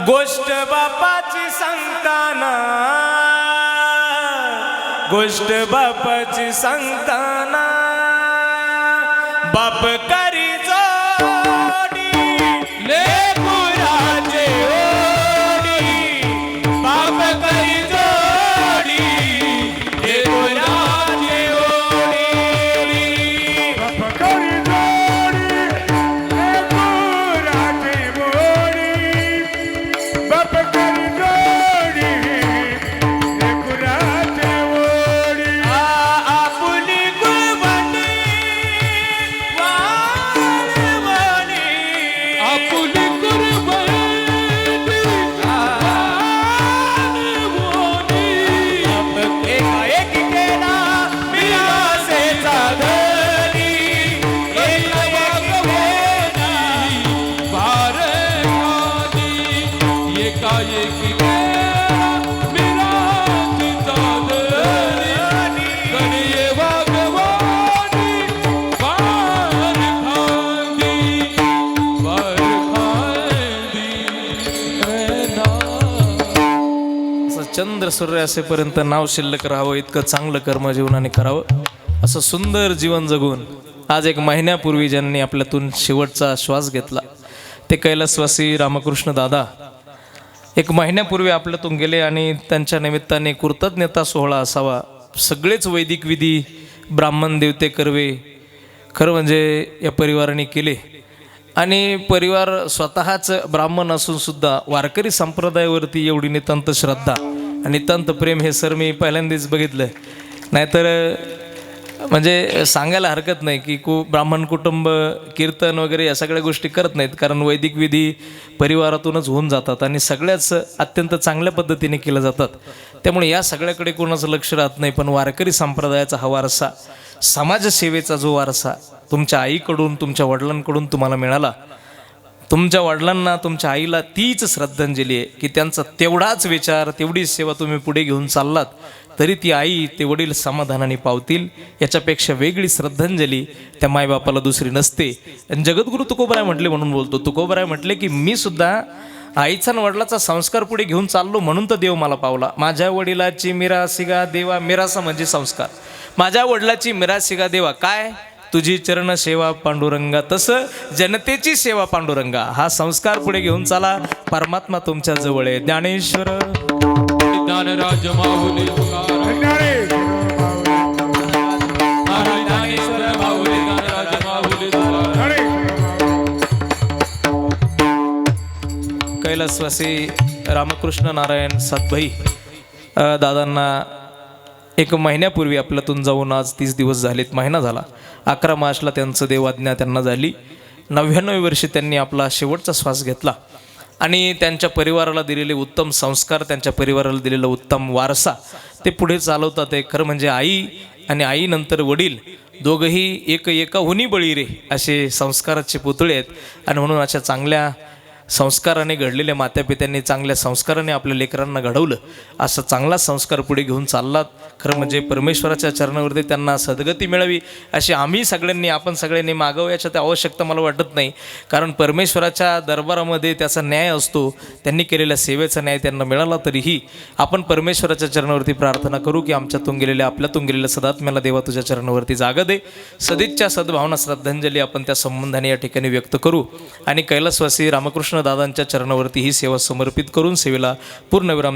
[SPEAKER 1] गोष्ट बापाची सांगताना गोष्ट बापाची सांगताना. बाप करी जोडी लेकराचे ओढी बाप करी जोडी लेकराचे ओढी.
[SPEAKER 2] पकडी जोडी लेकराची मोडी बाप करी जोडी लेकराची मोडी.
[SPEAKER 1] आपुली गुळवणी वाळवणी
[SPEAKER 3] आपुली
[SPEAKER 1] एकाएकी केला मिरासेचा धनी एकाएकी केला
[SPEAKER 3] एकाएकी मिराची चादरी गणिये वागवानी वार खांदी
[SPEAKER 1] असं चंद्र सूर्य असेपर्यंत नाव शिल्लक राहावं इतकं चांगलं कर्म जीवनाने करावं असं सुंदर जीवन जगून आज एक महिन्यापूर्वी ज्यांनी आपल्यातून शेवटचा श्वास घेतला ते कैलासवासी रामकृष्ण दादा एक महिन्यापूर्वी आपल्यातून गेले आणि त्यांच्या निमित्ताने कृतज्ञता सोहळा असावा. सगळेच वैदिक विधी ब्राह्मण देवते कर्वे खरं म्हणजे या परिवाराने केले आणि परिवार स्वतःच ब्राह्मण असून सुद्धा वारकरी संप्रदायावरती एवढी नितांत श्रद्धा आणि नितांत प्रेम हे सर मी पहिल्यांदाच बघितलं. नाहीतर म्हणजे सांगायला हरकत नाही की ब्राह्मण कुटुंब कीर्तन वगैरे या सगळ्या गोष्टी करत नाहीत कारण वैदिक विधी परिवारातूनच होऊन जातात आणि सगळ्याच अत्यंत चांगल्या पद्धतीने केल्या जातात. त्यामुळे या सगळ्याकडे कोणाचं लक्ष राहत नाही. पण वारकरी संप्रदायाचा हा वारसा समाजसेवेचा जो वारसा तुमच्या आईकडून तुमच्या वडिलांकडून तुम्हाला मिळाला. तुमच्या वडिलांना तुमच्या आईला तीच श्रद्धांजली आहे की त्यांचा तेवढाच विचार तेवढीच सेवा तुम्ही पुढे घेऊन चाललात तरी ती आई ते वडील समाधानाने पावतील. याच्यापेक्षा वेगळी श्रद्धांजली त्या मायबापाला दुसरी नसते. आणि जगद्गुरू तुकोबराय म्हटले म्हणून बोलतो. तुकोबराय म्हटले की मी सुद्धा आईचा आणि वडिलाचा संस्कार पुढे घेऊन चाललो म्हणून तर देव मला पावला. माझ्या वडिलाची मिरासिगा देवा मिरासा म्हणजे संस्कार. माझ्या वडिलाची मिरासिगा देवा काय तुझी चरण सेवा पांडुरंगा तसं जनतेची सेवा पांडुरंगा हा संस्कार पुढे घेऊन चाला. परमात्मा तुमच्या जवळ आहे. ज्ञानेश्वर
[SPEAKER 3] ज्ञानराज माऊली तुकाराम ज्ञानेश्वर माऊली ज्ञानराज माऊली तुकाराम.
[SPEAKER 1] कैलासवासी रामकृष्ण नारायण सातभाई दादांना एक महिन्यापूर्वी आपल्यातून जाऊन आज 30 दिवस झालेत. महिना झाला. 11 मार्चला त्यांचं देवाज्ञा त्यांना झाली. 99 वर्षी त्यांनी आपला शेवटचा श्वास घेतला आणि त्यांच्या परिवाराला दिलेले उत्तम संस्कार, त्यांच्या परिवाराला दिलेला उत्तम वारसा ते पुढे चालवतात. आहे खरं म्हणजे आई आणि आईनंतर वडील दोघंही एकाहुनी बळी रे असे संस्काराचे पुतळे आहेत. आणि म्हणून अशा चांगल्या संस्काराने घडलेल्या मातापित्यांनी चांगल्या संस्काराने आपल्या लेकरांना घडवलं, असं चांगला संस्कार पुढे घेऊन चाललात. खरं म्हणजे परमेश्वराच्या चरणावरती त्यांना सद्गती मिळावी अशी आम्ही सगळ्यांनी, आपण सगळ्यांनी मागावं याच्यात आवश्यकता मला वाटत नाही. कारण परमेश्वराच्या दरबारामध्ये त्याचा न्याय असतो. त्यांनी केलेल्या सेवेचा न्याय त्यांना मिळाला तरीही आपण परमेश्वराच्या चरणावरती प्रार्थना करू की आमच्यातून गेलेल्या, आपल्यातून गेलेल्या सदात्म्याला देवा तुझ्या चरणावरती जागा दे. सदिच्छा सद्भावना श्रद्धांजली आपण त्या संबंधाने या ठिकाणी व्यक्त करू आणि कैलासवासी रामकृष्ण दादांच्या चरणावरती ही सेवा समर्पित करून सेवेला पूर्णविराम